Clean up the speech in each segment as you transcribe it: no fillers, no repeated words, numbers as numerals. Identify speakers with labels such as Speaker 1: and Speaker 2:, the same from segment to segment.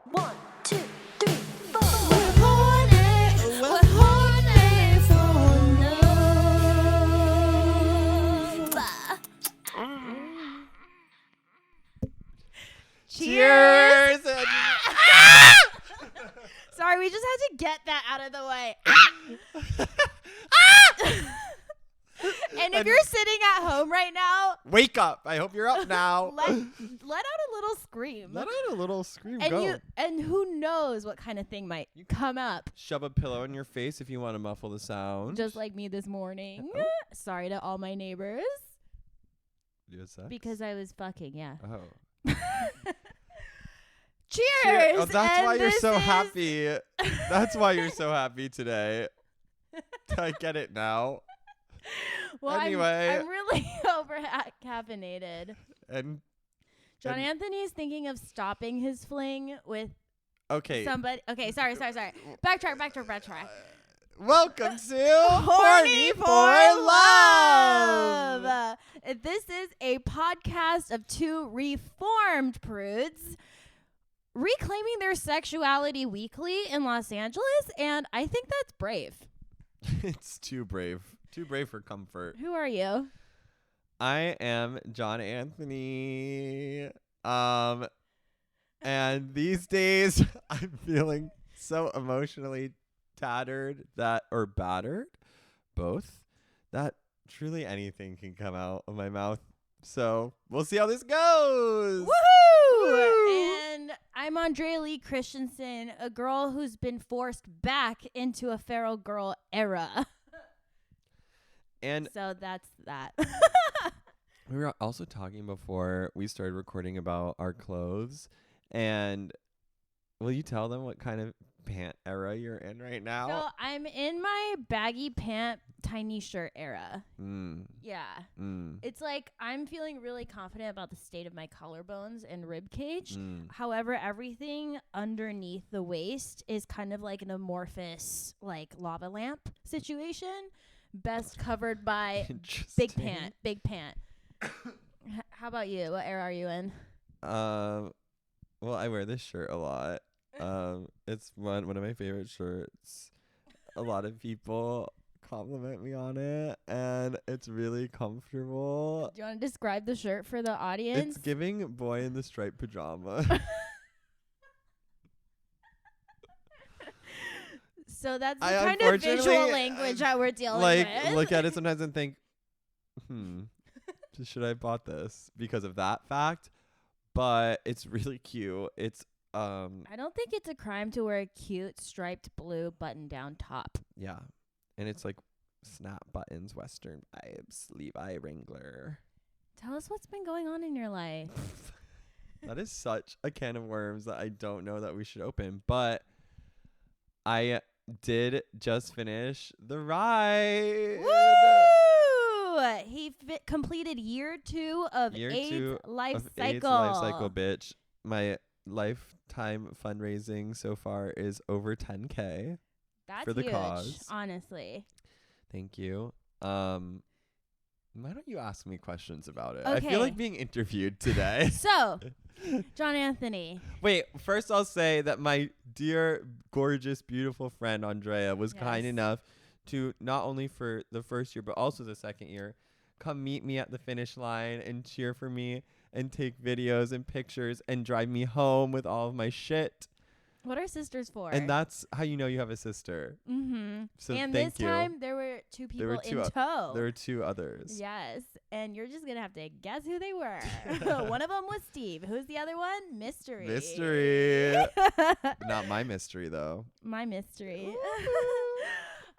Speaker 1: 1, 2, 3, 4.
Speaker 2: We're horny for love.
Speaker 3: Cheers!
Speaker 2: Sorry, we just had to get that out of the way. And if you're sitting at home right now,
Speaker 3: Wake up. I hope you're up now.
Speaker 2: let out a little scream.
Speaker 3: Let out a little scream.
Speaker 2: And
Speaker 3: Go.
Speaker 2: and who knows what kind of thing might come up.
Speaker 3: Shove a pillow in your face if you want to muffle the sound.
Speaker 2: Just like me this morning.
Speaker 3: Oh.
Speaker 2: Sorry to all my neighbors.
Speaker 3: You had sex?
Speaker 2: Because I was fucking, yeah.
Speaker 3: Oh.
Speaker 2: Cheers!
Speaker 3: Oh, that's
Speaker 2: and
Speaker 3: why you're
Speaker 2: this
Speaker 3: so
Speaker 2: is-
Speaker 3: happy. That's why you're so happy today. I get it now.
Speaker 2: Well,
Speaker 3: Anyway.
Speaker 2: I'm really over caffeinated.
Speaker 3: And
Speaker 2: John
Speaker 3: and-
Speaker 2: Anthony's thinking of stopping his fling with
Speaker 3: okay.
Speaker 2: somebody. Okay, sorry. Backtrack.
Speaker 3: Welcome to
Speaker 2: Horny for Love. This is a podcast of two reformed prudes reclaiming their sexuality weekly in Los Angeles, and I think that's brave.
Speaker 3: It's too brave. Too brave for comfort.
Speaker 2: Who are you?
Speaker 3: I am John Anthony. And these days I'm feeling so emotionally tattered or battered, both, that truly anything can come out of my mouth. So we'll see how this goes.
Speaker 2: Woohoo! And I'm Andrea Lee Christensen, a girl who's been forced back into a feral girl era.
Speaker 3: And
Speaker 2: So that's that.
Speaker 3: we were also talking before we started recording about our clothes. And will you tell them what kind of pant era you're in right now?
Speaker 2: So I'm in my baggy pant, tiny shirt era. Yeah. It's like I'm feeling really confident about the state of my collarbones and rib cage. However, everything underneath the waist is kind of like an amorphous, like lava lamp situation. Best covered by big pant. How about you? What era are you in?
Speaker 3: Well, I wear this shirt a lot. It's one of my favorite shirts. A lot of people compliment me on it, and it's really comfortable.
Speaker 2: Do you want to describe the shirt for the audience?
Speaker 3: It's giving boy in the striped pajama.
Speaker 2: So that's the
Speaker 3: I
Speaker 2: kind of visual
Speaker 3: unfortunately,
Speaker 2: language that we're dealing
Speaker 3: like
Speaker 2: with.
Speaker 3: look at it sometimes and think, should I have bought this because of that fact? But it's really cute. It's
Speaker 2: I don't think it's a crime to wear a cute striped blue button-down top.
Speaker 3: yeah, and it's like snap buttons, Western vibes, Levi Wrangler.
Speaker 2: Tell us what's been going on in your life.
Speaker 3: That is such a can of worms that I don't know that we should open. But I did just finish the ride.
Speaker 2: Woo! He completed year 2 of
Speaker 3: Year
Speaker 2: AIDS
Speaker 3: 2
Speaker 2: life
Speaker 3: of
Speaker 2: cycle.
Speaker 3: AIDS LifeCycle, bitch. My lifetime fundraising so far is over 10K.
Speaker 2: That's
Speaker 3: for the
Speaker 2: huge,
Speaker 3: cause.
Speaker 2: honestly.
Speaker 3: Thank you. Why don't you ask me questions about it? I feel
Speaker 2: Okay.
Speaker 3: like being interviewed today.
Speaker 2: So, John Anthony.
Speaker 3: Wait, first I'll say that my dear, gorgeous, beautiful friend Andrea was kind
Speaker 2: Yes.
Speaker 3: enough to not only for the first year, but also the second year, come meet me at the finish line and cheer for me and take videos and pictures and drive me home with all of my shit.
Speaker 2: What are sisters for?
Speaker 3: And that's how you know you have a sister.
Speaker 2: Mm-hmm.
Speaker 3: So
Speaker 2: and
Speaker 3: thank
Speaker 2: this
Speaker 3: you.
Speaker 2: time there were two people
Speaker 3: were
Speaker 2: in
Speaker 3: two
Speaker 2: tow.
Speaker 3: There were 2 others.
Speaker 2: Yes, and you're just gonna have to guess who they were. One of them was Steve. Who's the other one? Mystery.
Speaker 3: Mystery. Not my mystery, though.
Speaker 2: My mystery.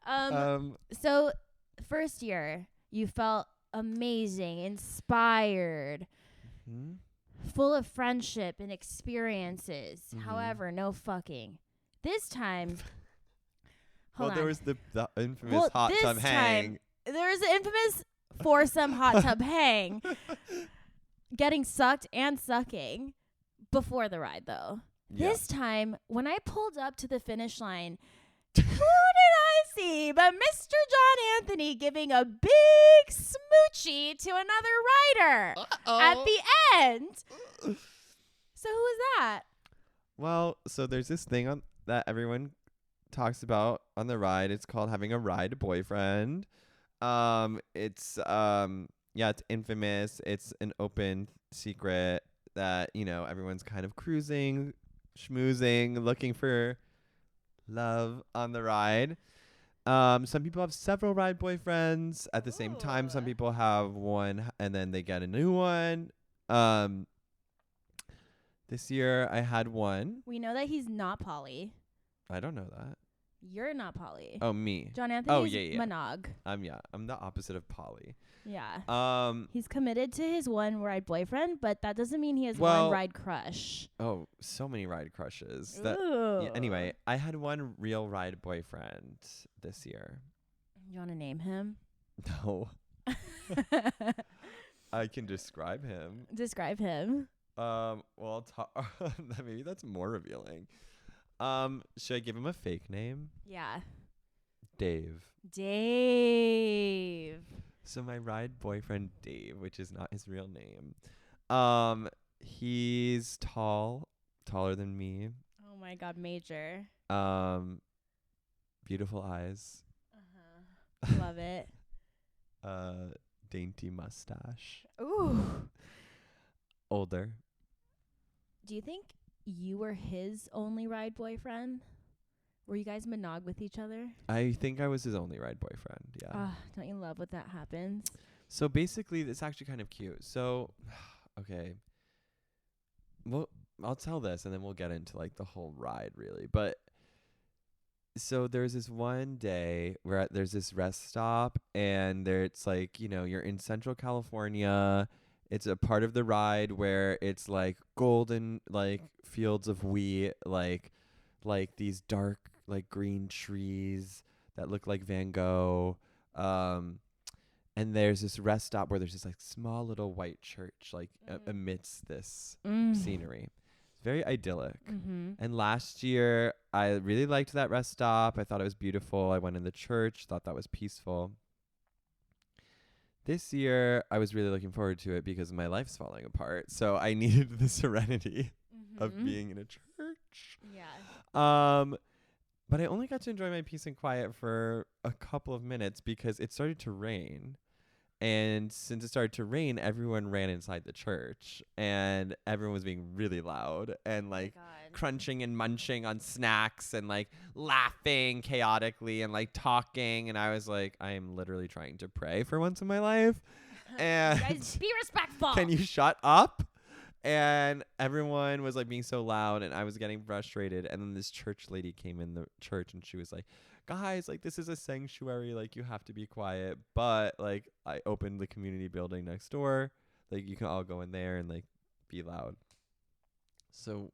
Speaker 3: Um,
Speaker 2: So, first year, you felt amazing, inspired, full of friendship and experiences.
Speaker 3: Mhm.
Speaker 2: However, no fucking. This time, hold on.
Speaker 3: there was the infamous
Speaker 2: Well,
Speaker 3: hot
Speaker 2: this
Speaker 3: tub hang.
Speaker 2: time, there was the infamous foursome hot tub hang, getting sucked and sucking before the ride, though.
Speaker 3: Yeah.
Speaker 2: This time, when I pulled up to the finish line, who did I see but Mr. John Anthony giving a big smoochie to another rider at the end? So who was that?
Speaker 3: Well, so there's this thing on that everyone talks about on the ride. It's called having a ride boyfriend. It's yeah, it's infamous. It's an open secret that, you know, everyone's kind of cruising, schmoozing, looking for love on the ride. Some people have several ride boyfriends at the same time. Some
Speaker 2: Ooh.
Speaker 3: people have one and then they get a new one. Um, this year I had one.
Speaker 2: We know that he's not poly.
Speaker 3: I don't know that.
Speaker 2: You're not poly.
Speaker 3: Oh, me.
Speaker 2: John Anthony
Speaker 3: Oh,
Speaker 2: is
Speaker 3: yeah.
Speaker 2: monog.
Speaker 3: Yeah, I'm the opposite of poly.
Speaker 2: Yeah. He's committed to his one ride boyfriend, but that doesn't mean he has
Speaker 3: Well,
Speaker 2: one ride crush.
Speaker 3: Oh, so many ride crushes.
Speaker 2: Ooh.
Speaker 3: Anyway, I had one real ride boyfriend this year.
Speaker 2: You want to name him?
Speaker 3: No. I can describe him.
Speaker 2: Describe him.
Speaker 3: Well, maybe that's more revealing. Should I give him a fake name?
Speaker 2: Yeah.
Speaker 3: Dave.
Speaker 2: Dave.
Speaker 3: So my ride boyfriend Dave, which is not his real name. He's taller than me.
Speaker 2: Oh my God, major.
Speaker 3: Beautiful eyes.
Speaker 2: Love it.
Speaker 3: Dainty mustache.
Speaker 2: Ooh.
Speaker 3: Older.
Speaker 2: Do you think you were his only ride boyfriend? Were you guys monog with each other?
Speaker 3: I think I was his only ride boyfriend. Yeah.
Speaker 2: Don't you love when that happens?
Speaker 3: So basically, it's actually kind of cute. So, okay. Well, I'll tell this and then we'll get into like the whole ride really. But so there's this one day where there's this rest stop and it's like, you know, you're in Central California. It's a part of the ride where it's like golden, like fields of wheat, like these dark, like green trees that look like Van Gogh. And there's this rest stop where there's this like small little white church, like amidst this scenery. It's very idyllic.
Speaker 2: Mm-hmm.
Speaker 3: And last year, I really liked that rest stop. I thought it was beautiful. I went in the church, thought that was peaceful. This year, I was really looking forward to it because my life's falling apart. So I needed the serenity of being in a church.
Speaker 2: Yeah.
Speaker 3: But I only got to enjoy my peace and quiet for a couple of minutes because it started to rain. And since it started to rain, everyone ran inside the church and everyone was being really loud and like crunching and munching on snacks and like laughing chaotically and like talking. And I was like, I am literally trying to pray for once in my life. And
Speaker 2: guys, be respectful.
Speaker 3: Can you shut up? And everyone was like being so loud and I was getting frustrated. And then this church lady came in the church and she was like, guys, like this is a sanctuary, like you have to be quiet. But like I opened the community building next door. Like you can all go in there and like be loud. So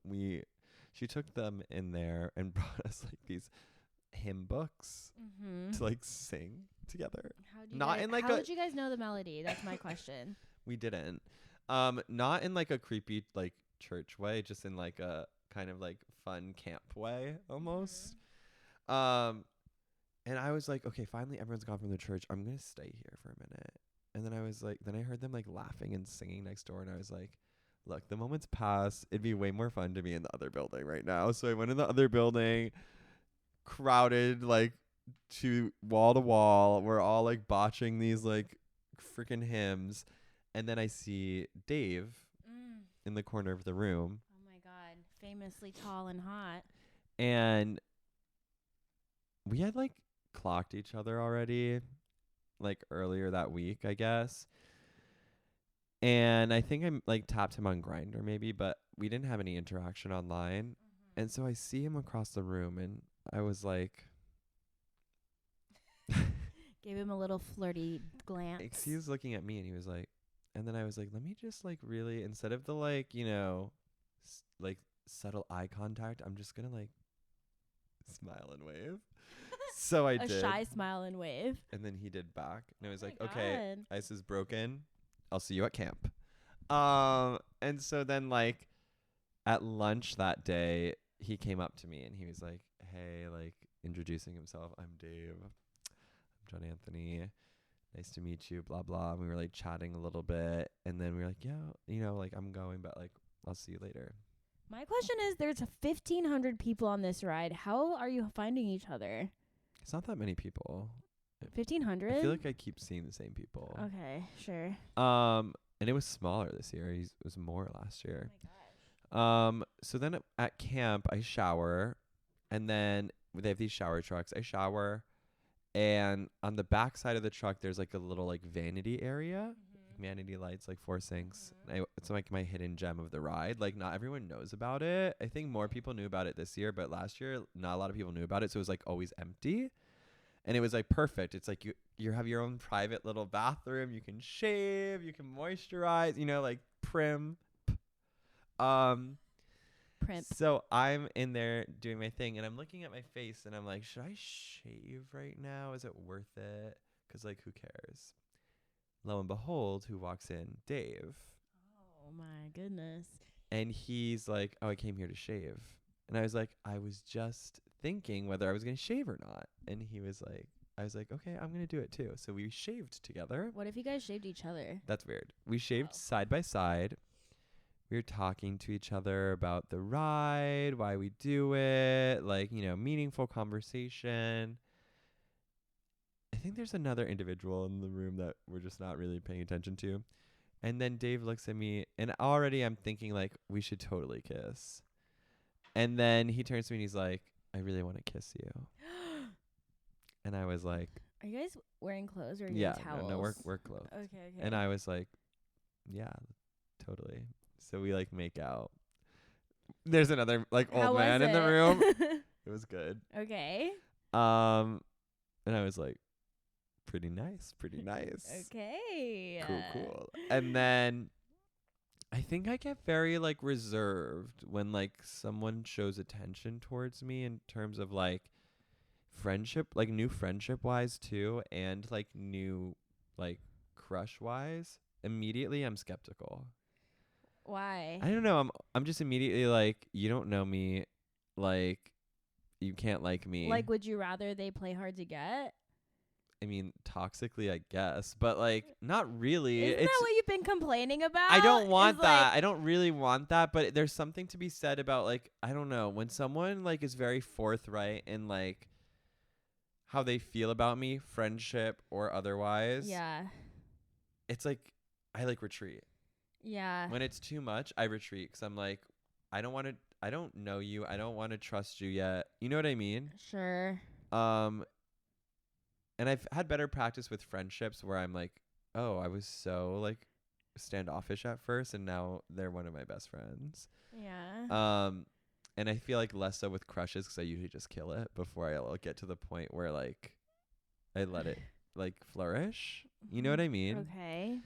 Speaker 3: she took them in there and brought us like these hymn books to like sing together.
Speaker 2: How did you guys know the melody? That's my question.
Speaker 3: We didn't. Not in like a creepy like church way, just in like a kind of like fun camp way almost. And I was like, okay, finally everyone's gone from the church. I'm gonna stay here for a minute. And then I was like, then I heard them like laughing and singing next door, and I was like, look, the moment's passed. It'd be way more fun to be in the other building right now. So I went in the other building, crowded like to wall. We're all like botching these like freaking hymns. And then I see Dave in the corner of the room.
Speaker 2: Oh my God. Famously tall and hot.
Speaker 3: And we had like clocked each other already, like earlier that week, I guess. And I think I like tapped him on Grindr maybe, but we didn't have any interaction online. And so I see him across the room and I was like,
Speaker 2: gave him a little flirty glance.
Speaker 3: He was looking at me and he was like, and then I was like, let me just like really, instead of the like, you know, like subtle eye contact, I'm just going to like smile and wave. So I did.
Speaker 2: A shy smile and wave.
Speaker 3: And then he did back. And I was like,
Speaker 2: God.
Speaker 3: okay, ice is broken. I'll see you at camp. And so then like at lunch that day, he came up to me and he was like, hey, like introducing himself. I'm Dave. I'm John Anthony. Nice to meet you, blah, blah. And we were like chatting a little bit. And then we were like, yeah, you know, like I'm going, but like I'll see you later.
Speaker 2: My question is, there's 1,500 people on this ride. How are you finding each other?
Speaker 3: It's not that many people.
Speaker 2: 1,500?
Speaker 3: I feel like I keep seeing the same people.
Speaker 2: Okay, sure.
Speaker 3: And it was smaller this year. It was more last year.
Speaker 2: Oh my gosh.
Speaker 3: So then at camp, I shower, and then they have these shower trucks. I shower, and on the back side of the truck, there's like a little like vanity area, vanity lights, like 4 sinks. It's like my hidden gem of the ride. Like not everyone knows about it. I think more people knew about it this year, but last year not a lot of people knew about it. So it was like always empty. And it was like perfect. It's like you have your own private little bathroom. You can shave, you can moisturize, like prim.
Speaker 2: Primp.
Speaker 3: So I'm in there doing my thing, and I'm looking at my face, and I'm like, should I shave right now? Is it worth it? 'Cause like, who cares? Lo and behold, who walks in? Dave.
Speaker 2: Oh my goodness.
Speaker 3: And he's like, oh, I came here to shave. And I was like, I was just thinking whether I was going to shave or not. And he was like, I was like, okay, I'm going to do it too. So we shaved together.
Speaker 2: What if you guys shaved each other?
Speaker 3: That's weird. We shaved side by side. We were talking to each other about the ride, why we do it, like, meaningful conversation. I think there's another individual in the room that we're just not really paying attention to. And then Dave looks at me, and already I'm thinking, like, we should totally kiss. And then he turns to me and he's like, I really want to kiss you. And I was like,
Speaker 2: are you guys wearing clothes or are you
Speaker 3: yeah,
Speaker 2: in towels?
Speaker 3: no, we're clothed.
Speaker 2: Okay.
Speaker 3: And I was like, yeah, totally. So we like make out. There's another like
Speaker 2: How
Speaker 3: old man
Speaker 2: was
Speaker 3: in the
Speaker 2: it?
Speaker 3: room. It was good.
Speaker 2: Okay.
Speaker 3: And I was like, pretty nice.
Speaker 2: Okay.
Speaker 3: Cool. And then I think I get very like reserved when like someone shows attention towards me in terms of like friendship, like new friendship wise too, and like new like crush wise. Immediately I'm skeptical.
Speaker 2: Why?
Speaker 3: I don't know. I'm just immediately like, you don't know me, like you can't like me.
Speaker 2: Like, would you rather they play hard to get?
Speaker 3: I mean, toxically, I guess, but like not really.
Speaker 2: Isn't that what you've been complaining about?
Speaker 3: I don't want
Speaker 2: Is,
Speaker 3: that.
Speaker 2: like,
Speaker 3: I don't really want that, but there's something to be said about like, I don't know, when someone like is very forthright in like how they feel about me, friendship or otherwise.
Speaker 2: Yeah.
Speaker 3: It's like I like retreat.
Speaker 2: Yeah.
Speaker 3: When it's too much, I retreat cuz I'm like I don't know you. I don't want to trust you yet. You know what I mean?
Speaker 2: Sure.
Speaker 3: And I've had better practice with friendships where I'm like, oh, I was so like standoffish at first and now they're one of my best friends.
Speaker 2: Yeah.
Speaker 3: And I feel like less so with crushes because I usually just kill it before I'll get to the point where like I let it like flourish. You know what I mean?
Speaker 2: Okay.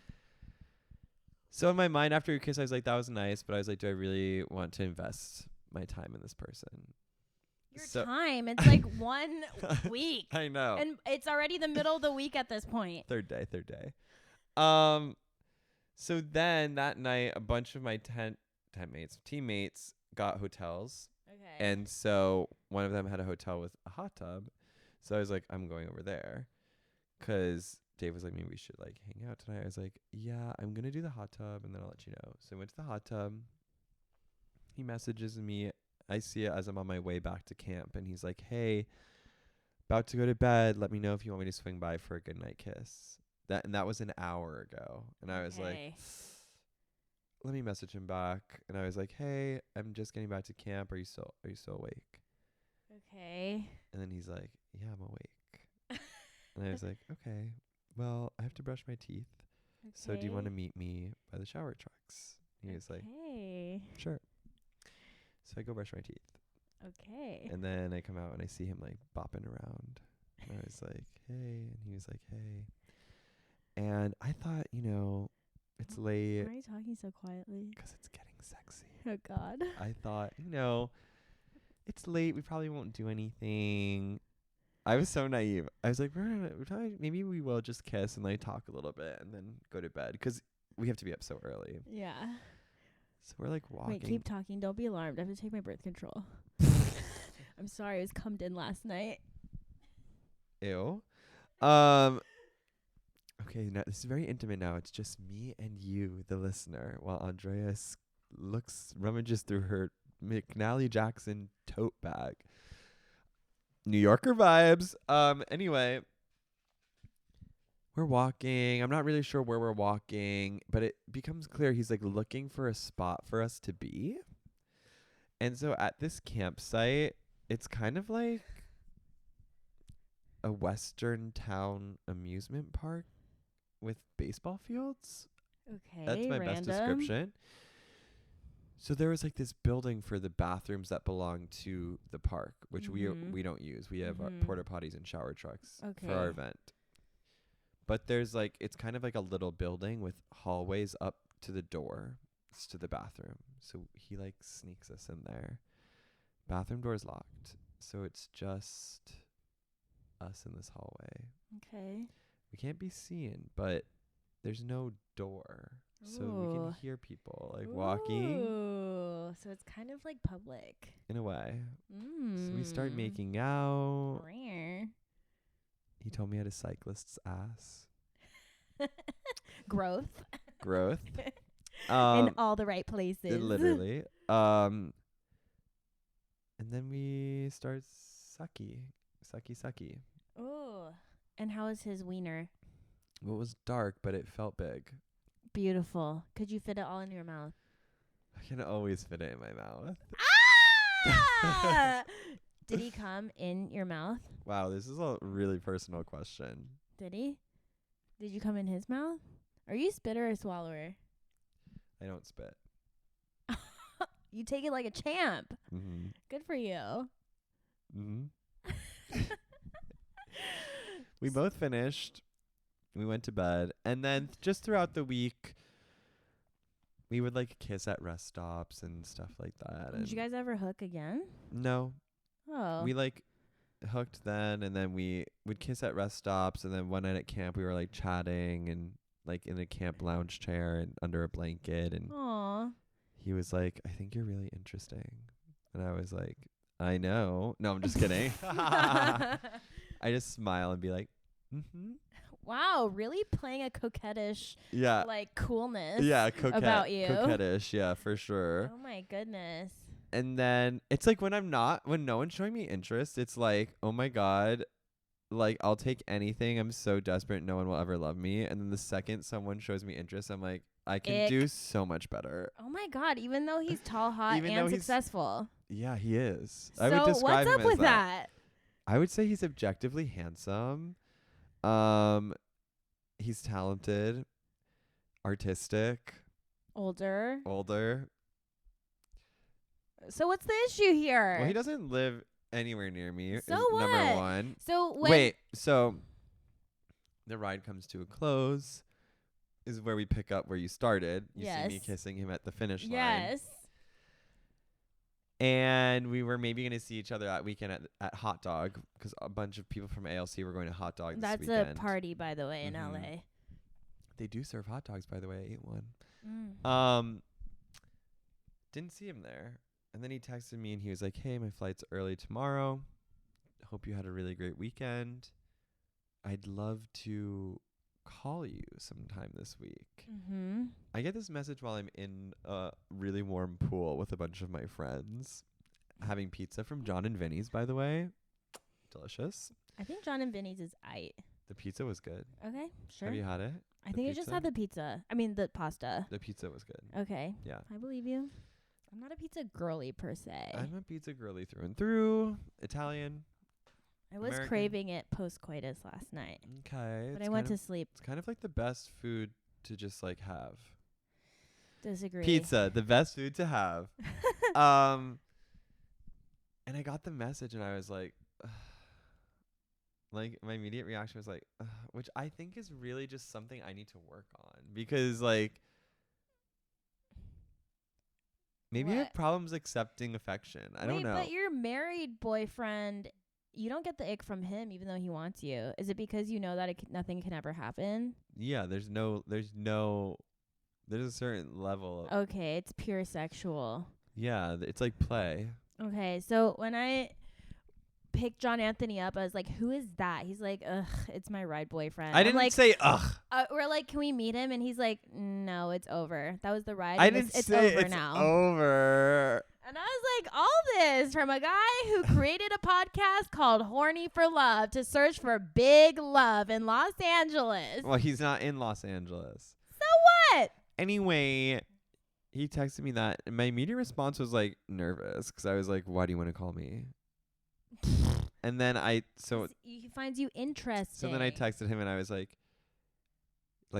Speaker 3: So in my mind after a kiss, I was like, that was nice. But I was like, do I really want to invest my time in this person?
Speaker 2: Your time. It's like 1 week.
Speaker 3: I know.
Speaker 2: And it's already the middle of the week at this point.
Speaker 3: Third day. So then that night, a bunch of my teammates got hotels.
Speaker 2: Okay.
Speaker 3: And so one of them had a hotel with a hot tub. So I was like, I'm going over there. 'Cause Dave was like, maybe we should like hang out tonight. I was like, yeah, I'm going to do the hot tub and then I'll let you know. So I went to the hot tub. He messages me. I see it as I'm on my way back to camp. And he's like, hey, about to go to bed. Let me know if you want me to swing by for a goodnight kiss. That was an hour ago. And I was like, let me message him back. And I was like, hey, I'm just getting back to camp. Are you still awake?
Speaker 2: Okay.
Speaker 3: And then he's like, yeah, I'm awake. And I was like, okay, well, I have to brush my teeth.
Speaker 2: Okay.
Speaker 3: So do you want to meet me by the shower trucks? And he was like, sure. So I go brush my teeth.
Speaker 2: Okay.
Speaker 3: And then I come out and I see him like bopping around. And I was like, hey. And he was like, hey. And I thought, it's late.
Speaker 2: Why are you talking so quietly?
Speaker 3: Because it's getting sexy.
Speaker 2: Oh, God.
Speaker 3: I thought, it's late. We probably won't do anything. I was so naive. I was like, maybe we will just kiss and like talk a little bit and then go to bed. Because we have to be up so early.
Speaker 2: Yeah.
Speaker 3: So we're like walking.
Speaker 2: Wait, keep talking. Don't be alarmed. I have to take my birth control. I'm sorry. I was cummed in last night.
Speaker 3: Ew. Okay, now this is very intimate now. It's just me and you, the listener, while Andrea rummages through her McNally Jackson tote bag. New Yorker vibes. Anyway, we're walking. I'm not really sure where we're walking, but it becomes clear he's like looking for a spot for us to be. And so at this campsite, it's kind of like a Western town amusement park with baseball fields.
Speaker 2: Okay.
Speaker 3: That's my best description. So there was like this building for the bathrooms that belong to the park, which we don't use. We have porta potties and shower trucks for our event. But there's like, it's kind of like a little building with hallways up to the door to the bathroom. So he like sneaks us in there. Bathroom door's locked. So it's just us in this hallway.
Speaker 2: Okay.
Speaker 3: We can't be seen, but there's no door. So we can hear people like walking.
Speaker 2: Ooh. So it's kind of like public.
Speaker 3: In a way. So we start making out.
Speaker 2: Rare.
Speaker 3: He told me I had a cyclist's ass.
Speaker 2: Growth.
Speaker 3: In
Speaker 2: all the right places.
Speaker 3: Literally. And then we start sucky.
Speaker 2: Oh. And how is his wiener?
Speaker 3: Well, it was dark, but it felt big.
Speaker 2: Beautiful. Could you fit it all in your mouth?
Speaker 3: I can always fit it in my mouth.
Speaker 2: Ah! Did he come in your mouth?
Speaker 3: Wow, this is a really personal question.
Speaker 2: Did he? Did you come in his mouth? Are you a spitter or a swallower?
Speaker 3: I don't spit.
Speaker 2: You take it like a champ.
Speaker 3: Mm-hmm.
Speaker 2: Good for you.
Speaker 3: Mm-hmm. We both finished. We went to bed. And then just throughout the week, we would like kiss at rest stops and stuff like that.
Speaker 2: Did you guys ever hook again?
Speaker 3: No.
Speaker 2: Oh.
Speaker 3: We like hooked then, and then we would kiss at rest stops, and then one night at camp we were like chatting and like in a camp lounge chair and under a blanket, and
Speaker 2: Aww.
Speaker 3: he was like, I think you're really interesting. And I was like, I know. No, I'm just kidding. I just smile and be like, mm-hmm.
Speaker 2: Wow, really playing a coquettish like coolness
Speaker 3: about
Speaker 2: you.
Speaker 3: Coquettish, yeah, for sure.
Speaker 2: Oh my goodness.
Speaker 3: And then it's like when no one's showing me interest, it's like, oh my God, like I'll take anything. I'm so desperate. No one will ever love me. And then the second someone shows me interest, I'm like, I can do so much better.
Speaker 2: Oh my God, even though he's tall, hot, and successful.
Speaker 3: Yeah, he is.
Speaker 2: So
Speaker 3: I would describe
Speaker 2: what's
Speaker 3: him
Speaker 2: up
Speaker 3: as
Speaker 2: with that?
Speaker 3: I would say he's objectively handsome. He's talented, artistic,
Speaker 2: older. So what's the issue here?
Speaker 3: Well, he doesn't live anywhere near me.
Speaker 2: So
Speaker 3: is
Speaker 2: what?
Speaker 3: Number one.
Speaker 2: So
Speaker 3: So the ride comes to a close. Is where we pick up where you started. You see me kissing him at the finish line.
Speaker 2: Yes.
Speaker 3: And we were maybe going to see each other that weekend at Hot Dog because a bunch of people from ALC were going to Hot Dog this weekend.
Speaker 2: That's a party, by the way, in LA.
Speaker 3: They do serve hot dogs, by the way. I ate one. Didn't see him there. And then he texted me and he was like, hey, my flight's early tomorrow. Hope you had a really great weekend. I'd love to call you sometime this week. I get this message while I'm in a really warm pool with a bunch of my friends having pizza from John and Vinny's, by the way. Delicious.
Speaker 2: I think John and Vinny's is aight.
Speaker 3: The pizza was good.
Speaker 2: Okay, sure.
Speaker 3: Have you had it?
Speaker 2: I think I just had the pizza. I mean the pasta.
Speaker 3: The pizza was good.
Speaker 2: Okay.
Speaker 3: Yeah.
Speaker 2: I believe you. I'm not a pizza girly per se.
Speaker 3: I'm a pizza girly through and through. Italian.
Speaker 2: I was craving it post-coitus last night.
Speaker 3: Okay.
Speaker 2: But I went to sleep.
Speaker 3: It's kind of like the best food to just like have.
Speaker 2: Disagree.
Speaker 3: Pizza, the best food to have. And I got the message and I was like, like my immediate reaction was like, which I think is really just something I need to work on because like maybe I have problems accepting affection. I don't know.
Speaker 2: But your married boyfriend, you don't get the ick from him even though he wants you. Is it because you know that nothing can ever happen?
Speaker 3: Yeah, there's a certain level of
Speaker 2: okay, it's pure sexual.
Speaker 3: Yeah, it's like play.
Speaker 2: Okay, so when I picked John Anthony up, I was like, who is that? He's like, ugh, it's my ride boyfriend.
Speaker 3: I didn't say ugh.
Speaker 2: We're like, can we meet him? And he's like, no, it's over. That was the ride.
Speaker 3: I didn't
Speaker 2: it's
Speaker 3: say
Speaker 2: over
Speaker 3: it's
Speaker 2: now.
Speaker 3: over.
Speaker 2: And I was like, all this from a guy who created a podcast called Horny for Love to search for big love in Los Angeles.
Speaker 3: Well, he's not in Los Angeles.
Speaker 2: So what?
Speaker 3: Anyway, he texted me that, and my immediate response was like nervous because I was like, "Why do you want to call me?" And then
Speaker 2: He finds you interesting.
Speaker 3: So then I texted him and I was like,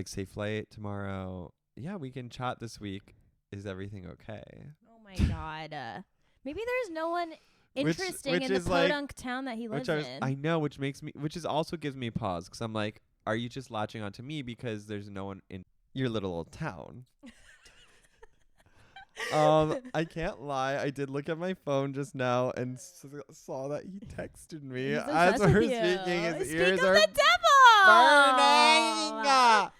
Speaker 3: safe flight tomorrow. Yeah, we can chat this week. Is everything okay?
Speaker 2: Oh my God. Maybe there's no one interesting
Speaker 3: which
Speaker 2: in the
Speaker 3: is like-
Speaker 2: podunk town that he lives in.
Speaker 3: I know, which also gives me pause because I'm like, are you just latching onto me because there's no one in your little old town? I can't lie. I did look at my phone just now and saw that he texted me
Speaker 2: He's
Speaker 3: as
Speaker 2: obsessed
Speaker 3: we're
Speaker 2: with you.
Speaker 3: speaking. His
Speaker 2: Speak
Speaker 3: ears
Speaker 2: of
Speaker 3: are
Speaker 2: the devil.
Speaker 3: burning.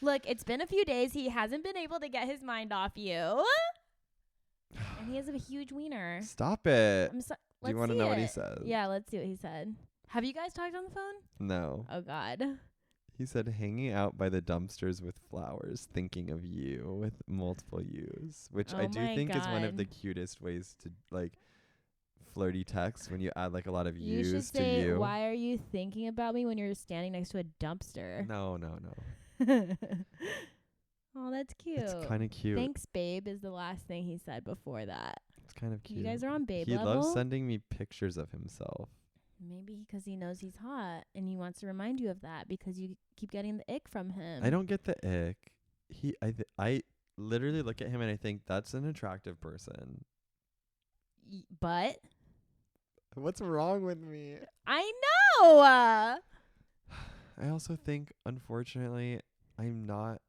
Speaker 2: Look, it's been a few days. He hasn't been able to get his mind off you. And he has a huge wiener.
Speaker 3: Stop it.
Speaker 2: I'm so,
Speaker 3: Do you
Speaker 2: want to
Speaker 3: know what he says?
Speaker 2: Yeah, let's see what he said. Have you guys talked on the phone?
Speaker 3: No.
Speaker 2: Oh, God.
Speaker 3: He said, hanging out by the dumpsters with flowers, thinking of you with multiple U's, which I
Speaker 2: Oh
Speaker 3: do
Speaker 2: my
Speaker 3: think is one of
Speaker 2: God.
Speaker 3: the cutest ways to flirty text when you add a lot of
Speaker 2: You should
Speaker 3: U's to
Speaker 2: say,
Speaker 3: you.
Speaker 2: why are you thinking about me when you're standing next to a dumpster?
Speaker 3: No.
Speaker 2: Oh, that's cute.
Speaker 3: It's kind of cute.
Speaker 2: Thanks, babe, is the last thing he said before that.
Speaker 3: It's kind of cute.
Speaker 2: You guys are on babe
Speaker 3: He
Speaker 2: level?
Speaker 3: loves sending me pictures of himself.
Speaker 2: Maybe because he knows he's hot and he wants to remind you of that because you keep getting the ick from him.
Speaker 3: I don't get the ick. I literally look at him and I think that's an attractive person.
Speaker 2: But
Speaker 3: What's wrong with me?
Speaker 2: I know.
Speaker 3: I also think, unfortunately, I'm not.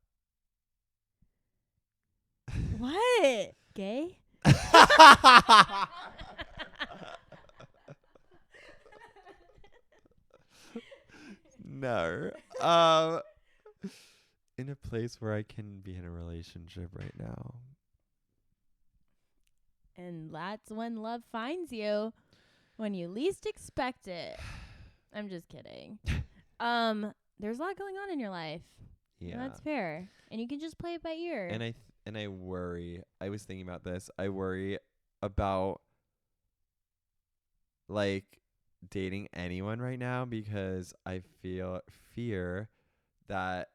Speaker 2: What? Gay?
Speaker 3: No. In a place where I can be in a relationship right now.
Speaker 2: And that's when love finds you, when you least expect it. I'm just kidding. There's a lot going on in your life.
Speaker 3: Yeah.
Speaker 2: And that's fair. And you can just play it by ear.
Speaker 3: And I worry. I was thinking about this. I worry about dating anyone right now because I fear that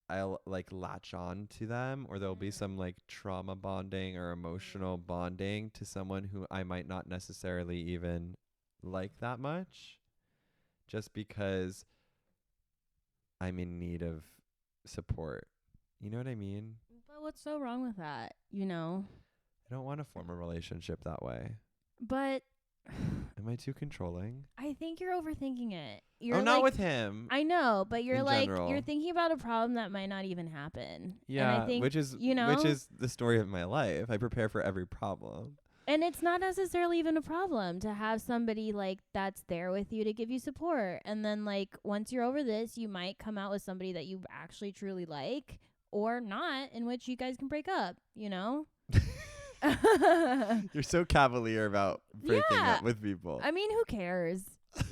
Speaker 3: I'll latch on to them, or there'll be some trauma bonding or emotional bonding to someone who I might not necessarily even like that much, just because I'm in need of support. You know what I mean?
Speaker 2: But what's so wrong with that? You know?
Speaker 3: I don't want to form a relationship that way.
Speaker 2: But
Speaker 3: Am I too controlling?
Speaker 2: I think you're overthinking it. You're
Speaker 3: not with him.
Speaker 2: I know, but you're
Speaker 3: In general.
Speaker 2: you're thinking about a problem that might not even happen.
Speaker 3: Yeah,
Speaker 2: and I think,
Speaker 3: which is the story of my life. I prepare for every problem.
Speaker 2: And it's not necessarily even a problem to have somebody that's there with you to give you support. And then once you're over this, you might come out with somebody that you actually truly like, or not, in which you guys can break up, you know?
Speaker 3: You're so cavalier about breaking up with people.
Speaker 2: I mean, who cares?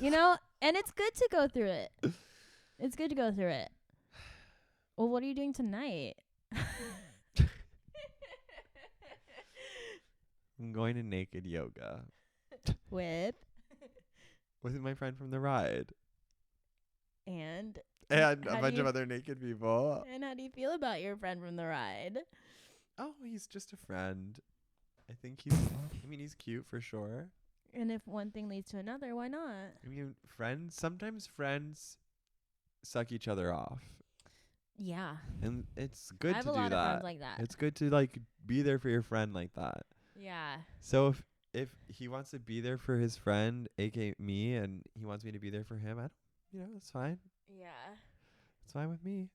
Speaker 2: You know? And it's good to go through it. It's good to go through it. Well, what are you doing tonight?
Speaker 3: I'm going to naked yoga
Speaker 2: With
Speaker 3: my friend from the ride.
Speaker 2: and
Speaker 3: And
Speaker 2: How
Speaker 3: a
Speaker 2: do
Speaker 3: bunch
Speaker 2: you-
Speaker 3: of other naked people.
Speaker 2: and how do you feel about your friend from the ride?
Speaker 3: Oh, he's just a friend. I think he's cute for sure.
Speaker 2: And if one thing leads to another, why not?
Speaker 3: I mean, sometimes friends suck each other off.
Speaker 2: Yeah.
Speaker 3: And it's good
Speaker 2: I have
Speaker 3: to
Speaker 2: a
Speaker 3: do
Speaker 2: lot
Speaker 3: that.
Speaker 2: of friends like that.
Speaker 3: It's good to be there for your friend like that.
Speaker 2: Yeah.
Speaker 3: So if he wants to be there for his friend, aka me, and he wants me to be there for him, it's fine.
Speaker 2: Yeah.
Speaker 3: It's fine with me.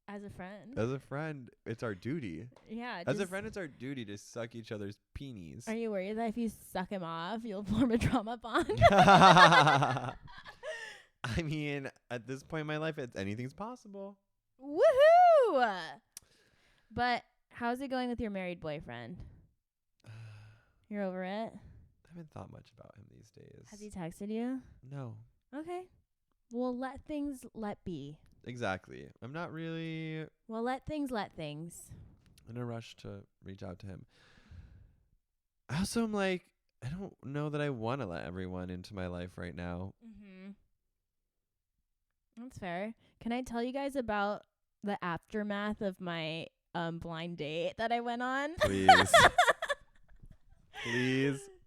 Speaker 2: As a friend.
Speaker 3: As a friend, it's our duty.
Speaker 2: Yeah.
Speaker 3: As a friend, it's our duty to suck each other's peenies.
Speaker 2: Are you worried that if you suck him off, you'll form a trauma bond?
Speaker 3: I mean, at this point in my life, anything's possible.
Speaker 2: Woohoo! But how's it going with your married boyfriend? You're over it?
Speaker 3: I haven't thought much about him these days.
Speaker 2: Has he texted you?
Speaker 3: No.
Speaker 2: Okay. Well, let things be.
Speaker 3: Exactly. I'm not really
Speaker 2: Well, let things.
Speaker 3: in a rush to reach out to him. I also am like, I don't know that I want to let everyone into my life right now.
Speaker 2: Mm-hmm. That's fair. Can I tell you guys about the aftermath of my blind date that I went on?
Speaker 3: Please.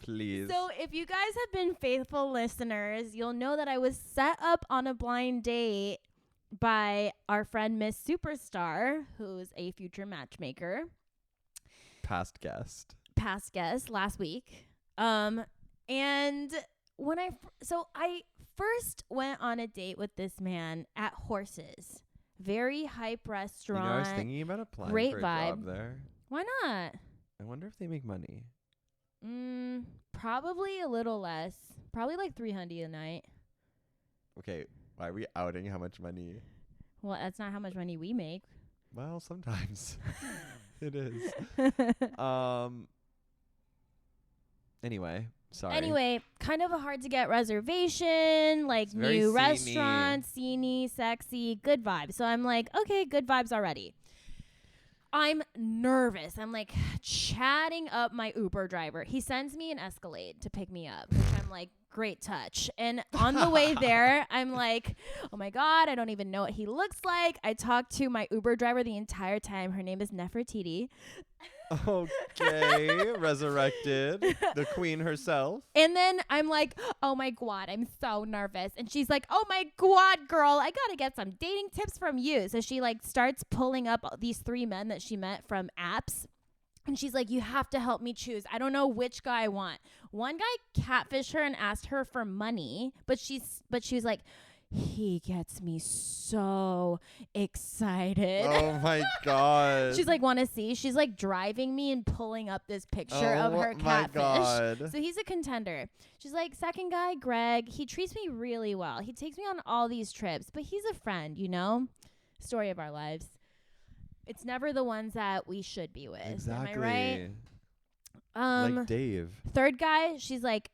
Speaker 3: Please.
Speaker 2: So if you guys have been faithful listeners, you'll know that I was set up on a blind date by our friend Miss Superstar, who's a future matchmaker.
Speaker 3: Past guest
Speaker 2: Last week. And when I first went on a date with this man at Horses. Very hype restaurant.
Speaker 3: You know, I was thinking about applying
Speaker 2: great
Speaker 3: for a
Speaker 2: vibe.
Speaker 3: job there.
Speaker 2: Why not?
Speaker 3: I wonder if they make money.
Speaker 2: Probably a little less. Probably like $300 a night.
Speaker 3: Okay, why are we outing how much money?
Speaker 2: Well, that's not how much money we make.
Speaker 3: Well, sometimes it is. Anyway, sorry.
Speaker 2: Anyway, kind of a hard to get reservation, like
Speaker 3: It's very
Speaker 2: new
Speaker 3: sceney.
Speaker 2: restaurant, sceney, sexy, good vibes. So I'm like, okay, good vibes already. I'm nervous. I'm like chatting up my Uber driver. He sends me an Escalade to pick me up, which I'm like, great touch. And on the way there, I'm like, oh my God, I don't even know what he looks like. I talked to my Uber driver the entire time. Her name is Nefertiti.
Speaker 3: Okay, resurrected, the queen herself.
Speaker 2: And then I'm like, oh my God, I'm so nervous. And she's like, oh my God, girl, I got to get some dating tips from you. So she like starts pulling up these 3 men that she met from apps. And she's like, you have to help me choose. I don't know which guy I want. One guy catfished her and asked her for money, but she was like, he gets me so excited.
Speaker 3: Oh my God.
Speaker 2: She's like, want to see? She's like driving me and pulling up this picture of her catfish.
Speaker 3: God.
Speaker 2: So he's a contender. She's like, second guy, Greg, he treats me really well. He takes me on all these trips, but he's a friend, you know? Story of our lives. It's never the ones that we should be with.
Speaker 3: Exactly.
Speaker 2: Am I right?
Speaker 3: Like Dave.
Speaker 2: Third guy, she's like,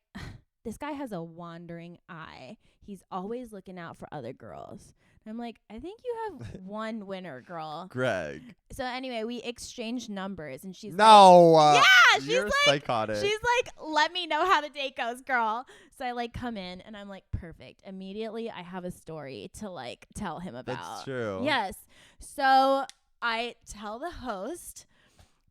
Speaker 2: this guy has a wandering eye. He's always looking out for other girls. And I'm like, I think you have one winner, girl.
Speaker 3: Greg.
Speaker 2: So anyway, we exchanged numbers, and she's
Speaker 3: No.
Speaker 2: yeah, she's
Speaker 3: you're
Speaker 2: like,
Speaker 3: psychotic.
Speaker 2: she's like, let me know how the date goes, girl. So I like come in, and I'm like, perfect. Immediately, I have a story to like tell him about.
Speaker 3: That's true.
Speaker 2: Yes. So I tell the host,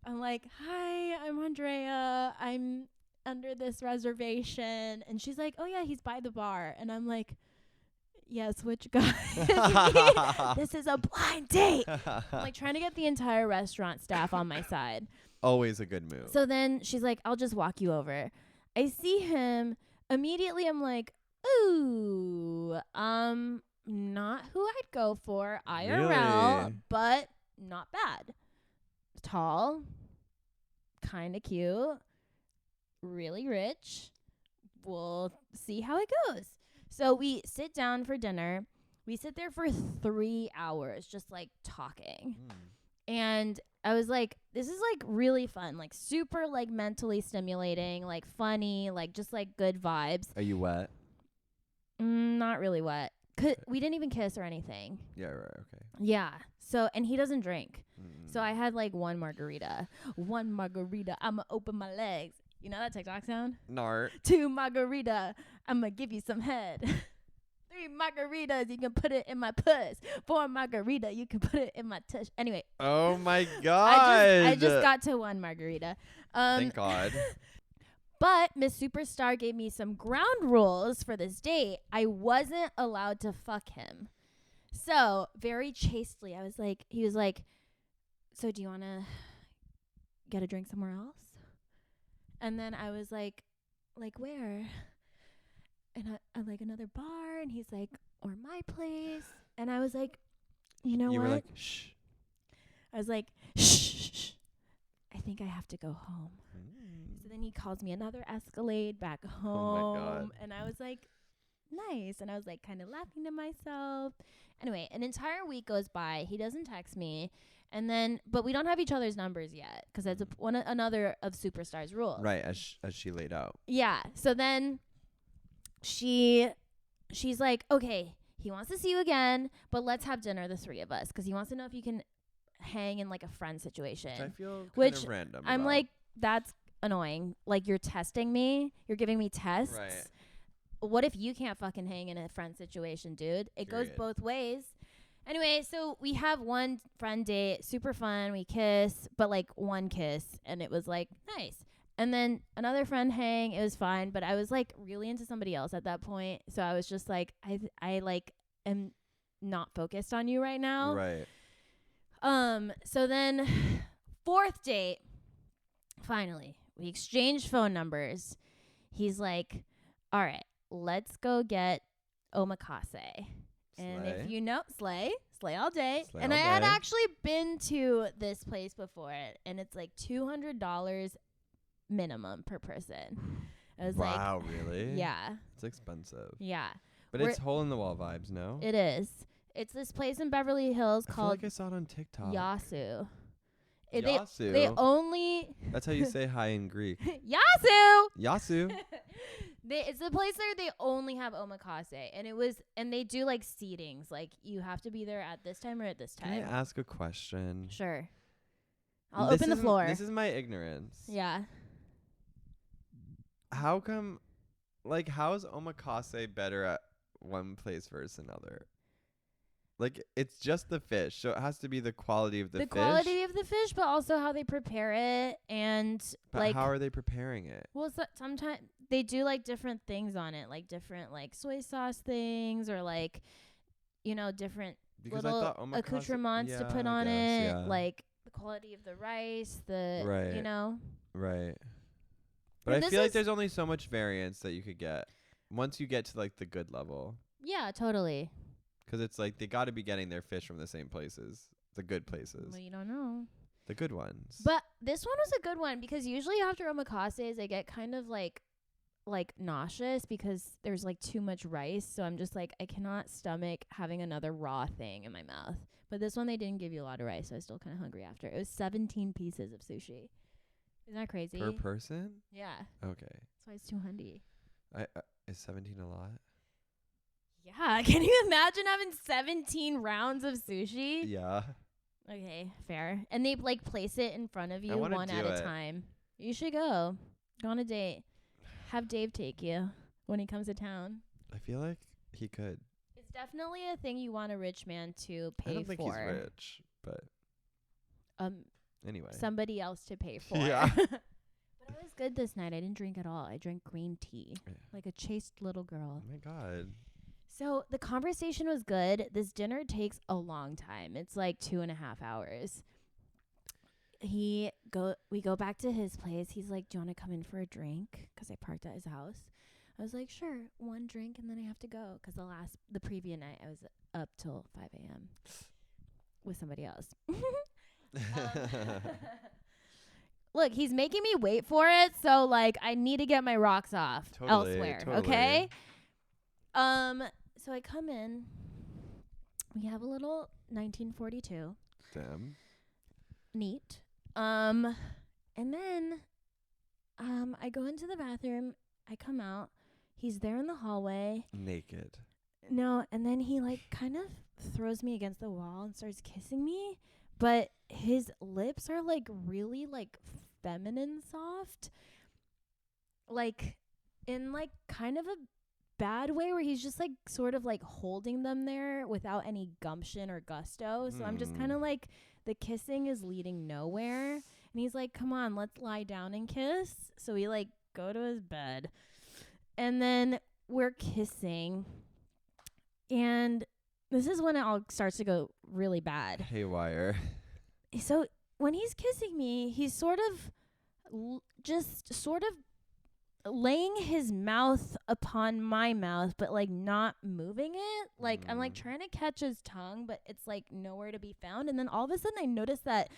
Speaker 2: I'm like, hi, I'm Andrea. I'm under this reservation. And she's like, oh yeah, he's by the bar. And I'm like, yes, which guy? This is a blind date. I'm like trying to get the entire restaurant staff on my side.
Speaker 3: Always a good move.
Speaker 2: So then she's like, I'll just walk you over. I see him. Immediately I'm like, ooh, not who I'd go for IRL,
Speaker 3: Really?
Speaker 2: but not bad. Tall, kind of cute, really rich. We'll see how it goes. So we sit down for dinner. We sit there for 3 hours just like talking. And I was like, this is like really fun, like super like mentally stimulating, like funny, like just like good vibes.
Speaker 3: Are you wet?
Speaker 2: Not really wet. We didn't even kiss or anything.
Speaker 3: Yeah, right, okay.
Speaker 2: Yeah. So, and he doesn't drink. So I had like one margarita. I'ma open my legs. You know that TikTok sound?
Speaker 3: Nart.
Speaker 2: 2 margarita, I'ma give you some head. 3 margaritas, you can put it in my puss. 4 margarita, you can put it in my tush. Anyway.
Speaker 3: Oh my God.
Speaker 2: I just got to 1 margarita.
Speaker 3: Thank God.
Speaker 2: But Miss Superstar gave me some ground rules for this date. I wasn't allowed to fuck him. So very chastely, he was like, so do you want to get a drink somewhere else? And then I was like where? And I like another bar. And he's like, or my place. And I was like, you know what?
Speaker 3: You were like, shh.
Speaker 2: I was like, shh. I think I have to go home. So then he calls me another Escalade back home.
Speaker 3: Oh my God.
Speaker 2: And I was like, nice. And I was like kind of laughing to myself. Anyway, an entire week goes by. He doesn't text me. And then, but we don't have each other's numbers yet because that's another of Superstar's rules.
Speaker 3: Right, as she laid out.
Speaker 2: Yeah. So then she's like, okay, he wants to see you again, but let's have dinner, the 3 of us, because he wants to know if you can hang in like a friend situation.
Speaker 3: Which I feel kind
Speaker 2: Which
Speaker 3: of random
Speaker 2: I'm
Speaker 3: about.
Speaker 2: like, that's annoying. Like, you're testing me. You're giving me tests.
Speaker 3: Right.
Speaker 2: What if you can't fucking hang in a friend situation, dude? It goes
Speaker 3: Period.
Speaker 2: both ways. Anyway, so we have one friend date, super fun. We kiss, but like one kiss, and it was like nice. And then another friend hang, it was fine, but I was like really into somebody else at that point. So I was just like, I like am not focused on you right now.
Speaker 3: Right.
Speaker 2: So then 4th date, finally, we exchanged phone numbers. He's like, all right, let's go get omakase. And if you know, slay all day.
Speaker 3: Slay
Speaker 2: And
Speaker 3: all
Speaker 2: I had
Speaker 3: day.
Speaker 2: actually been to this place before, and it's like $200 minimum per person. I was
Speaker 3: Wow, really?
Speaker 2: like, yeah,
Speaker 3: It's expensive.
Speaker 2: yeah,
Speaker 3: But
Speaker 2: We're-
Speaker 3: it's hole in the wall vibes, no?
Speaker 2: it is. It's this place in Beverly Hills
Speaker 3: I feel
Speaker 2: called
Speaker 3: like I saw it on TikTok.
Speaker 2: Yasu.
Speaker 3: Yasu.
Speaker 2: They only
Speaker 3: That's how you say hi in Greek.
Speaker 2: Yasu.
Speaker 3: Yasu.
Speaker 2: It's a place there they only have omakase, and they do like seatings, like you have to be there at this time or at this
Speaker 3: Can I
Speaker 2: time.
Speaker 3: ask a question?
Speaker 2: Sure. I'll
Speaker 3: This
Speaker 2: open the
Speaker 3: isn't-
Speaker 2: floor.
Speaker 3: This is my ignorance.
Speaker 2: Yeah.
Speaker 3: How come, like, how is omakase better at one place versus another? Like, it's just the fish, so it has to be the quality of the fish.
Speaker 2: Quality of the fish, but also how they prepare it, and
Speaker 3: But
Speaker 2: like
Speaker 3: how are they preparing it?
Speaker 2: well, sometimes they do like different things on it, like different like soy sauce things, or like different
Speaker 3: Because
Speaker 2: little
Speaker 3: I thought omakase,
Speaker 2: accoutrements to put
Speaker 3: I
Speaker 2: on
Speaker 3: guess,
Speaker 2: it,
Speaker 3: yeah.
Speaker 2: like the quality of the rice, the
Speaker 3: Right. Right. But
Speaker 2: And
Speaker 3: I
Speaker 2: this
Speaker 3: feel like
Speaker 2: is-
Speaker 3: there's only so much variance that you could get once you get to like the good level.
Speaker 2: Yeah, totally.
Speaker 3: Because it's like they got to be getting their fish from the same places, the good places,
Speaker 2: Well, you don't know.
Speaker 3: the good ones.
Speaker 2: But this one was a good one because usually after omakases, I get kind of like nauseous because there's like too much rice. So I'm just like, I cannot stomach having another raw thing in my mouth. But this one, they didn't give you a lot of rice. So I was still kind of hungry after. It was 17 pieces of sushi. Isn't that crazy?
Speaker 3: Per person?
Speaker 2: Yeah.
Speaker 3: Okay.
Speaker 2: That's why it's 200.
Speaker 3: Is 17 a lot?
Speaker 2: Yeah. Can you imagine having 17 rounds of sushi?
Speaker 3: Yeah.
Speaker 2: Okay, fair. And they like place it in front of you
Speaker 3: wanna
Speaker 2: one
Speaker 3: do
Speaker 2: at a
Speaker 3: it.
Speaker 2: time. You should go. Go on a date. Have Dave take you when he comes to town.
Speaker 3: I feel like he could.
Speaker 2: It's definitely a thing you want a rich man to pay
Speaker 3: I don't think
Speaker 2: for.
Speaker 3: he's rich, but anyway.
Speaker 2: Somebody else to pay for.
Speaker 3: Yeah.
Speaker 2: But I was good this night. I didn't drink at all. I drank green tea
Speaker 3: Yeah.
Speaker 2: like a chaste little girl.
Speaker 3: Oh my God.
Speaker 2: So the conversation was good. This dinner takes a long time. It's like 2.5 hours. We go back to his place. He's like, do you want to come in for a drink? 'Cause I parked at his house. I was like, sure, one drink and then I have to go. 'Cause the previous night I was up till 5 a.m. with somebody else. Look, he's making me wait for it. So like, I need to get my rocks off elsewhere. Okay. So I come in. We have a little 1942.
Speaker 3: Damn.
Speaker 2: Neat. And then I go into the bathroom. I come out. He's there in the hallway.
Speaker 3: Naked.
Speaker 2: No, and then he like kind of throws me against the wall and starts kissing me, but his lips are like really like feminine soft. Like in like kind of a bad way where he's just like sort of like holding them there without any gumption or gusto. So I'm just kind of like, the kissing is leading nowhere. And he's like, come on, let's lie down and kiss. So we like go to his bed and then we're kissing. And this is when it all starts to go really bad.
Speaker 3: Haywire.
Speaker 2: So when he's kissing me, he's sort of just sort of laying his mouth upon my mouth, but like not moving it. Like I'm like trying to catch his tongue, but it's like nowhere to be found. And then all of a sudden I notice that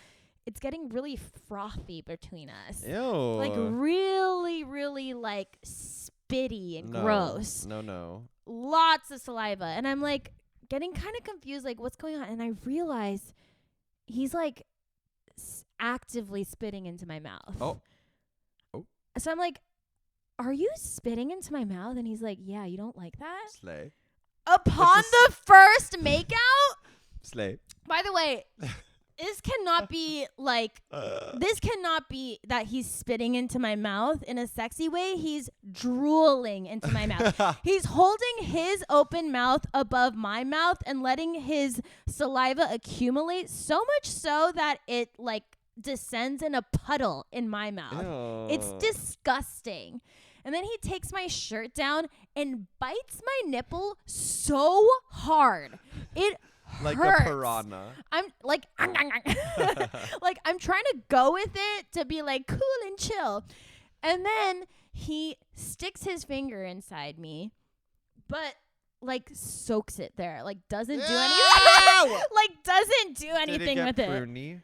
Speaker 2: it's getting really frothy between us.
Speaker 3: Ew.
Speaker 2: Like really, really like spitty and gross.
Speaker 3: No.
Speaker 2: Lots of saliva. And I'm like getting kind of confused, like what's going on? And I realize he's like actively spitting into my mouth.
Speaker 3: Oh.
Speaker 2: So I'm like, are you spitting into my mouth? And he's like, yeah, you don't like that?
Speaker 3: Slay.
Speaker 2: Upon the first makeout?
Speaker 3: Slay.
Speaker 2: By the way, this cannot be like, this cannot be that he's spitting into my mouth in a sexy way. He's drooling into my mouth. He's holding his open mouth above my mouth and letting his saliva accumulate, so much so that it like descends in a puddle in my mouth.
Speaker 3: Ew.
Speaker 2: It's disgusting. And then he takes my shirt down and bites my nipple so hard. It
Speaker 3: like
Speaker 2: hurts.
Speaker 3: a piranha.
Speaker 2: I'm like, like I'm trying to go with it to be like cool and chill. And then he sticks his finger inside me, but like soaks it there. Like doesn't do anything. Like doesn't do anything with it.
Speaker 3: Pruny?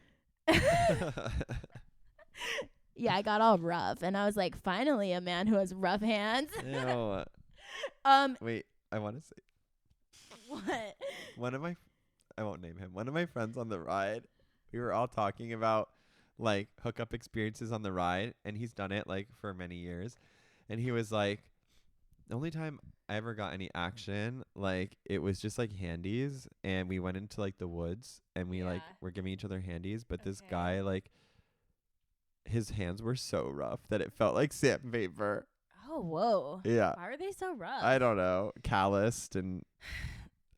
Speaker 2: Yeah, I got all rough, and I was like, finally, a man who has rough hands.
Speaker 3: Ew. Wait, I want to say
Speaker 2: what?
Speaker 3: I won't name him. One of my friends on the ride, we were all talking about like hookup experiences on the ride, and he's done it like for many years, and he was like, the only time I ever got any action, like it was just like handies, and we went into like the woods, and we like were giving each other handies, but this guy like, his hands were so rough that it felt like sandpaper.
Speaker 2: Oh, whoa.
Speaker 3: Yeah.
Speaker 2: Why are they so rough?
Speaker 3: I don't know. Calloused, and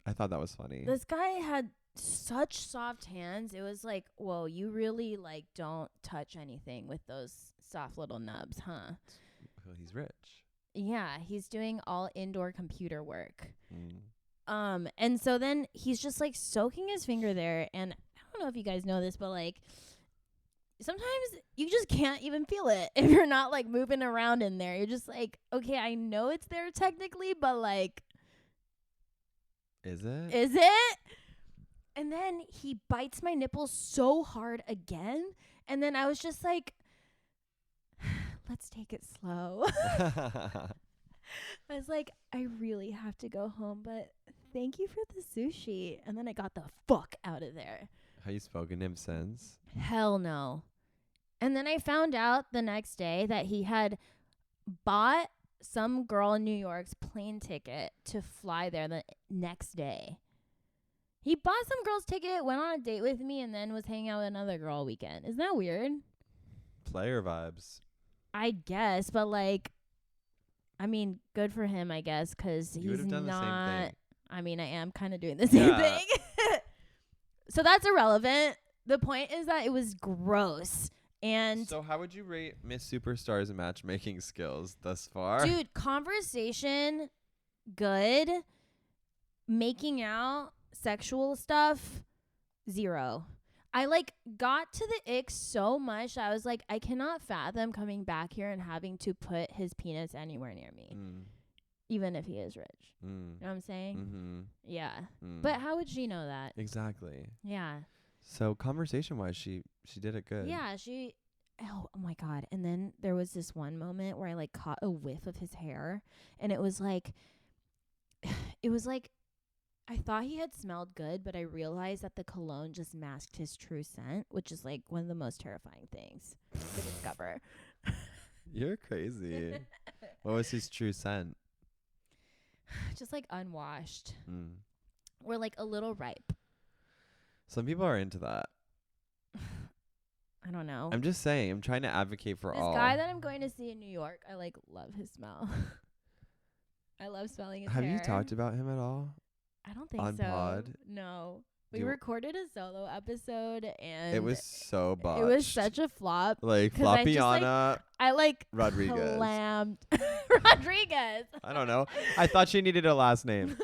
Speaker 3: I thought that was funny.
Speaker 2: This guy had such soft hands. It was like, whoa, you really like don't touch anything with those soft little nubs, huh?
Speaker 3: Well, he's rich.
Speaker 2: Yeah, he's doing all indoor computer work.
Speaker 3: Mm.
Speaker 2: And so then he's just like soaking his finger there, and I don't know if you guys know this, but like sometimes you just can't even feel it if you're not like moving around in there. You're just like, okay, I know it's there technically, but like,
Speaker 3: Is it?
Speaker 2: is it? And then he bites my nipple so hard again, and then I was just like, let's take it slow. I was like, I really have to go home, but thank you for the sushi. And then I got the fuck out of there.
Speaker 3: Have you spoken to him since?
Speaker 2: Hell no. And then I found out the next day that he had bought some girl in New York's plane ticket to fly there the next day. He bought some girl's ticket, went on a date with me, and then was hanging out with another girl all weekend. Isn't that weird?
Speaker 3: Player vibes.
Speaker 2: I guess, but like, I mean, good for him, I guess, because
Speaker 3: You would
Speaker 2: he's
Speaker 3: have done
Speaker 2: not.
Speaker 3: the same thing.
Speaker 2: I mean, I am kind of doing the same
Speaker 3: Yeah.
Speaker 2: thing. So that's irrelevant. The point is that it was gross. And
Speaker 3: So how would you rate Miss Superstar's matchmaking skills thus far?
Speaker 2: dude, conversation, good. Making out, sexual stuff, 0. I like got to the ick so much that I was like, I cannot fathom coming back here and having to put his penis anywhere near me, even if he is rich. You know what I'm saying?
Speaker 3: Mm-hmm.
Speaker 2: Yeah. But how would she know that?
Speaker 3: Exactly.
Speaker 2: Yeah.
Speaker 3: So conversation-wise, she did it good.
Speaker 2: Yeah, oh my God. And then there was this one moment where I like caught a whiff of his hair, and it was like I thought he had smelled good, but I realized that the cologne just masked his true scent, which is like one of the most terrifying things to discover.
Speaker 3: You're crazy. What was his true scent?
Speaker 2: Just like unwashed.
Speaker 3: Mm.
Speaker 2: Or like a little ripe.
Speaker 3: Some people are into that.
Speaker 2: I don't know.
Speaker 3: I'm just saying. I'm trying to advocate for
Speaker 2: This
Speaker 3: all.
Speaker 2: guy that I'm going to see in New York, I like love his smell. I love smelling his hair.
Speaker 3: Have you talked about him at all?
Speaker 2: I don't think
Speaker 3: on
Speaker 2: so.
Speaker 3: pod?
Speaker 2: No. We
Speaker 3: You-
Speaker 2: recorded a solo episode, and
Speaker 3: It was so botched.
Speaker 2: it was such a flop.
Speaker 3: like
Speaker 2: 'cause I just, like,
Speaker 3: Flopiana
Speaker 2: I like
Speaker 3: Rodriguez.
Speaker 2: clammed Rodriguez.
Speaker 3: I don't know. I thought she needed a last name.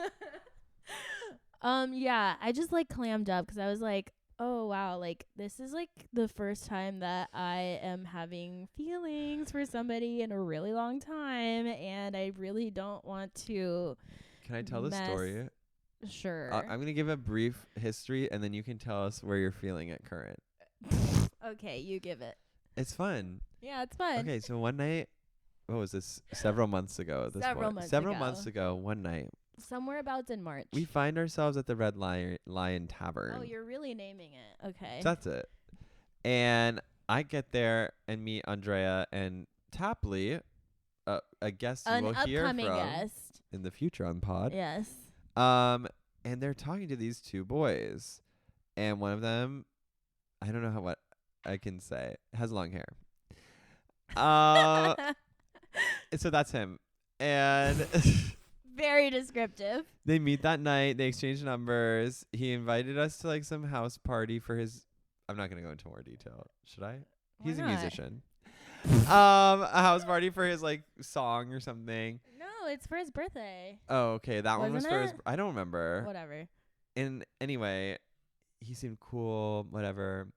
Speaker 2: Yeah, I just like clammed up because I was like, oh wow, like this is like the first time that I am having feelings for somebody in a really long time, and I really don't want to.
Speaker 3: Can I tell the
Speaker 2: Mess.
Speaker 3: story?
Speaker 2: Sure.
Speaker 3: I'm going to give a brief history, and then you can tell us where you're feeling at current.
Speaker 2: Okay, you give it.
Speaker 3: It's fun.
Speaker 2: Yeah, it's fun.
Speaker 3: Okay, so one night, what was this? Several months ago. At this
Speaker 2: Several
Speaker 3: point.
Speaker 2: months
Speaker 3: Several
Speaker 2: ago.
Speaker 3: months ago, one night,
Speaker 2: Somewhere about in March.
Speaker 3: we find ourselves at the Red Lion Tavern.
Speaker 2: Oh, you're really naming it. Okay.
Speaker 3: So that's it. And I get there and meet Andrea and Tapley, a guest you
Speaker 2: An
Speaker 3: will hear from
Speaker 2: upcoming guest.
Speaker 3: in the future on pod.
Speaker 2: Yes.
Speaker 3: And they're talking to these two boys, and one of them I don't know what I can say. Has long hair. So that's him. And
Speaker 2: Very descriptive.
Speaker 3: they meet that night. They exchange numbers. He invited us to like some house party for his. I'm not gonna go into more detail. Should I? He's a
Speaker 2: not?
Speaker 3: musician. A house party for his like song or something.
Speaker 2: No, it's for his birthday.
Speaker 3: Oh, okay. That one was
Speaker 2: Wasn't
Speaker 3: for his.
Speaker 2: it?
Speaker 3: I don't remember.
Speaker 2: Whatever.
Speaker 3: And anyway, he seemed cool. Whatever.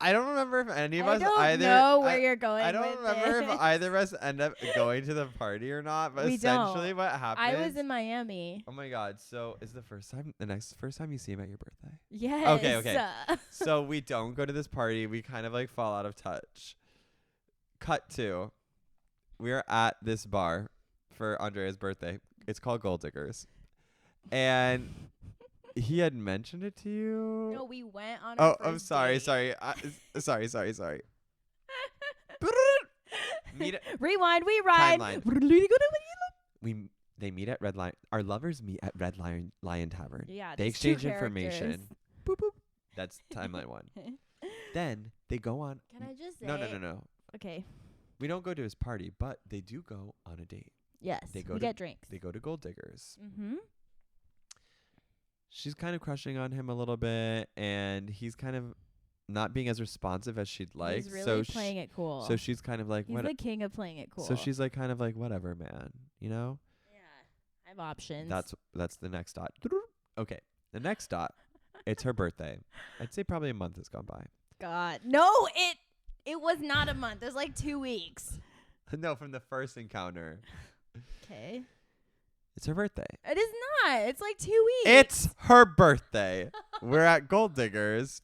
Speaker 3: I don't remember if any of us either.
Speaker 2: I don't know where you're going.
Speaker 3: I don't
Speaker 2: with
Speaker 3: remember
Speaker 2: it.
Speaker 3: if either of us end up going to the party or not. But
Speaker 2: We
Speaker 3: essentially,
Speaker 2: don't.
Speaker 3: what happened?
Speaker 2: I was in Miami.
Speaker 3: Oh my God! So is the first time you see him at your birthday?
Speaker 2: Yes.
Speaker 3: Okay. So we don't go to this party. We kind of like fall out of touch. Cut to, we're at this bar for Andrea's birthday. It's called Gold Diggers, and he had mentioned it to you.
Speaker 2: No, we went on.
Speaker 3: Oh,
Speaker 2: our
Speaker 3: I'm
Speaker 2: first
Speaker 3: sorry.
Speaker 2: date.
Speaker 3: Sorry. Meet at
Speaker 2: Rewind. We ride.
Speaker 3: timeline. They meet at Red Lion. Our lovers meet at Red Lion Tavern.
Speaker 2: Yeah.
Speaker 3: They
Speaker 2: there's two
Speaker 3: exchange information.
Speaker 2: characters.
Speaker 3: Boop boop. That's timeline 1. Then they go on.
Speaker 2: Can I just say?
Speaker 3: No.
Speaker 2: Okay.
Speaker 3: We don't go to his party, but they do go on a date.
Speaker 2: Yes.
Speaker 3: They go
Speaker 2: we
Speaker 3: to-
Speaker 2: get drinks.
Speaker 3: They go to Gold Diggers.
Speaker 2: Mm-hmm.
Speaker 3: She's kind of crushing on him a little bit, and he's kind of not being as responsive as she'd like.
Speaker 2: He's really
Speaker 3: so
Speaker 2: playing it cool.
Speaker 3: So she's kind of like,
Speaker 2: He's
Speaker 3: what?
Speaker 2: the king of playing it cool.
Speaker 3: So she's like, kind of like, whatever, man. You know?
Speaker 2: Yeah. I have options.
Speaker 3: That's the next dot. Okay, the next dot. It's her birthday. I'd say probably a month has gone by.
Speaker 2: God. No, it was not a month. It was like 2 weeks.
Speaker 3: No, from the first encounter.
Speaker 2: Okay.
Speaker 3: It's her birthday.
Speaker 2: It is not. It's like 2 weeks.
Speaker 3: It's her birthday. We're at Gold Diggers.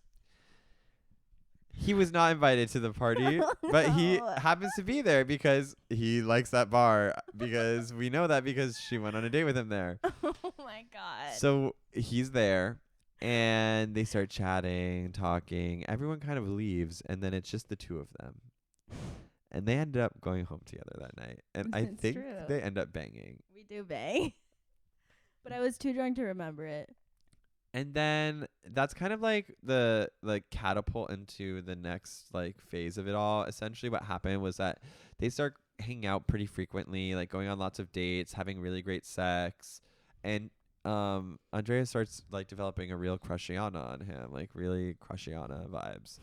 Speaker 3: He was not invited to the party, but he
Speaker 2: No.
Speaker 3: happens to be there because he likes that bar. Because we know that because she went on a date with him there.
Speaker 2: Oh my God.
Speaker 3: So he's there, and they start chatting, talking. Everyone kind of leaves, and then it's just the two of them. And they ended up going home together that night. And I
Speaker 2: It's
Speaker 3: think
Speaker 2: true.
Speaker 3: they end up banging.
Speaker 2: We do bang. But I was too drunk to remember it.
Speaker 3: And then that's kind of like the catapult into the next like phase of it all. Essentially what happened was that they start hanging out pretty frequently, like going on lots of dates, having really great sex. And Andrea starts like developing a real crushiana on him, like really crushiana vibes.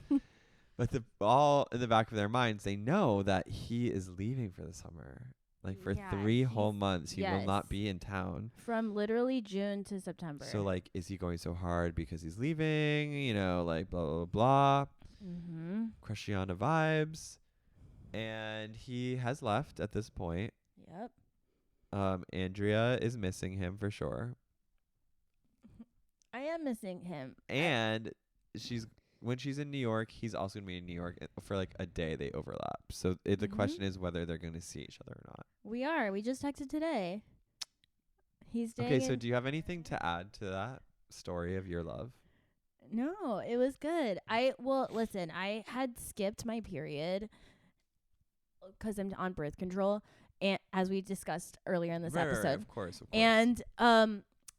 Speaker 3: But all in the back of their minds, they know that he is leaving for the summer. Like for
Speaker 2: Yeah,
Speaker 3: 3 whole months, he will
Speaker 2: yes.
Speaker 3: not be in town.
Speaker 2: From literally June to September.
Speaker 3: So like, is he going so hard because he's leaving? You know, like blah blah blah.
Speaker 2: Mm-hmm.
Speaker 3: Crushiana vibes, and he has left at this point.
Speaker 2: Yep.
Speaker 3: Andrea is missing him for sure,
Speaker 2: I am missing him.
Speaker 3: and when she's in New York, he's also gonna be in New York for like a day. They overlap, so the
Speaker 2: Mhm.
Speaker 3: question is whether they're gonna see each other or not.
Speaker 2: We are. We just texted today. He's staying
Speaker 3: Okay, so
Speaker 2: in-
Speaker 3: do you have anything to add to that story of your love?
Speaker 2: No, it was good. Listen, I had skipped my period because I'm on birth control, and as we discussed earlier in this
Speaker 3: Right,
Speaker 2: episode.
Speaker 3: of course.
Speaker 2: And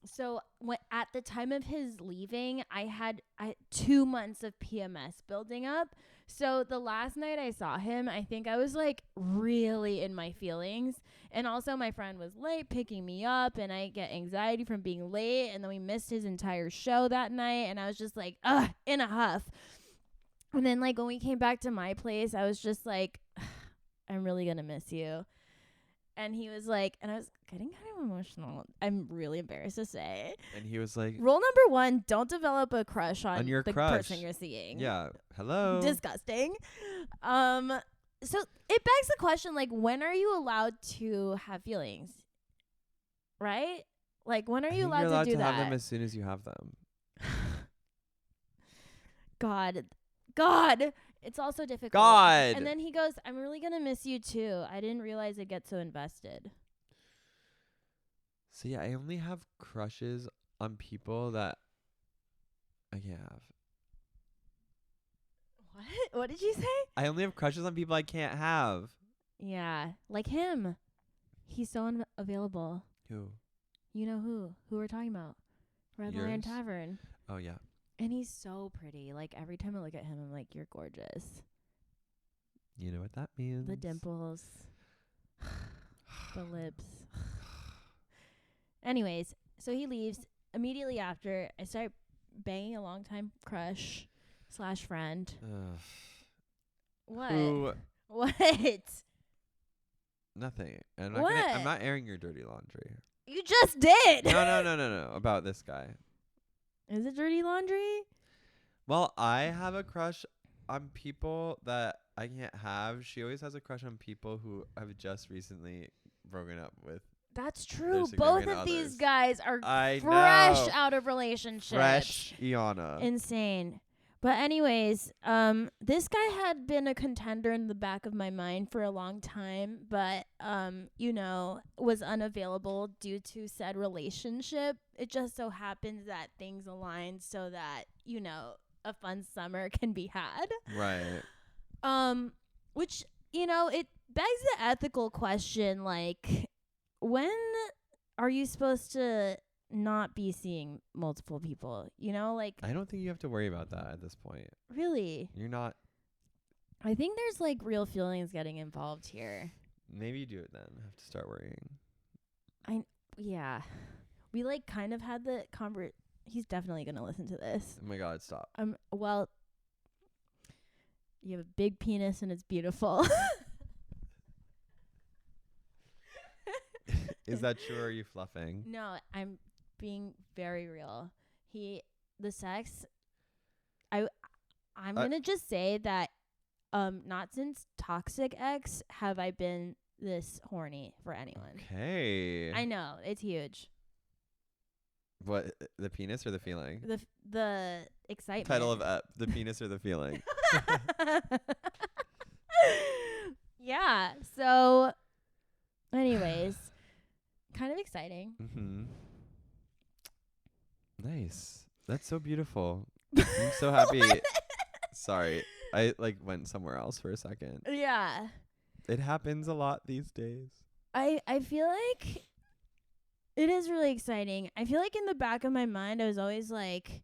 Speaker 2: so when at the time of his leaving, I had 2 months of PMS building up. So the last night I saw him, I think I was like really in my feelings. And also my friend was late picking me up, and I get anxiety from being late, and then we missed his entire show that night, and I was just like, in a huff. And then like when we came back to my place, I was just like, I'm really gonna miss you. And he was like, and I was getting kind of emotional. I'm really embarrassed to say.
Speaker 3: And he was like,
Speaker 2: Rule number 1, don't develop a crush on
Speaker 3: your
Speaker 2: the
Speaker 3: crush.
Speaker 2: person you're seeing.
Speaker 3: yeah, hello.
Speaker 2: Disgusting. So it begs the question, like, when are you allowed to have feelings? Right? Like, when are
Speaker 3: I
Speaker 2: you
Speaker 3: think
Speaker 2: allowed,
Speaker 3: you're allowed
Speaker 2: to do
Speaker 3: to
Speaker 2: that?
Speaker 3: have them as soon as you have them.
Speaker 2: God. It's also difficult.
Speaker 3: God.
Speaker 2: And then he goes, I'm really going to miss you too. I didn't realize I'd get so invested.
Speaker 3: So yeah, I only have crushes on people that I can't have.
Speaker 2: What? What did you say?
Speaker 3: I only have crushes on people I can't have.
Speaker 2: Yeah. Like him. He's so unavailable.
Speaker 3: Who?
Speaker 2: You know who? Who we're talking about. Red Lion
Speaker 3: Yours?
Speaker 2: Tavern.
Speaker 3: Oh yeah.
Speaker 2: And he's so pretty. Like every time I look at him, I'm like, you're gorgeous.
Speaker 3: You know what that means?
Speaker 2: The dimples, the lips. Anyways, so he leaves. Immediately after, I start banging a longtime crush / friend.
Speaker 3: Ugh.
Speaker 2: What?
Speaker 3: Who?
Speaker 2: What?
Speaker 3: Nothing. I'm
Speaker 2: What?
Speaker 3: not airing your dirty laundry.
Speaker 2: You just did.
Speaker 3: No. About this guy.
Speaker 2: Is it dirty laundry?
Speaker 3: Well, I have a crush on people that I can't have. She always has a crush on people who have just recently broken up with.
Speaker 2: That's true.
Speaker 3: Their
Speaker 2: Both
Speaker 3: significant
Speaker 2: of these
Speaker 3: others.
Speaker 2: guys are
Speaker 3: I
Speaker 2: fresh
Speaker 3: know.
Speaker 2: out of relationships.
Speaker 3: Fresh Iana.
Speaker 2: Insane. But anyways, this guy had been a contender in the back of my mind for a long time, but was unavailable due to said relationship. It just so happens that things aligned so that, a fun summer can be had.
Speaker 3: Right.
Speaker 2: Which, it begs the ethical question, like, when are you supposed to not be seeing multiple people? Like,
Speaker 3: I don't think you have to worry about that at this point.
Speaker 2: really?
Speaker 3: You're not.
Speaker 2: I think there's like real feelings getting involved here.
Speaker 3: Maybe you do it then. Have to start worrying.
Speaker 2: Yeah. We like kind of had the he's definitely going to listen to this.
Speaker 3: Oh my God, stop.
Speaker 2: Well, you have a big penis and it's beautiful.
Speaker 3: Is that true or are you fluffing?
Speaker 2: No, I'm being very real. The sex, I'm gonna just say that, not since Toxic X have I been this horny for anyone.
Speaker 3: Okay.
Speaker 2: I know, it's huge.
Speaker 3: What, the penis or the feeling?
Speaker 2: The excitement.
Speaker 3: Title of ep, the penis or the feeling?
Speaker 2: Yeah. So, anyways, kind of exciting.
Speaker 3: Mm-hmm. Nice. That's so beautiful. I'm so happy. Sorry. I went somewhere else for a second.
Speaker 2: Yeah.
Speaker 3: It happens a lot these days.
Speaker 2: I feel like it is really exciting. I feel like in the back of my mind, I was always like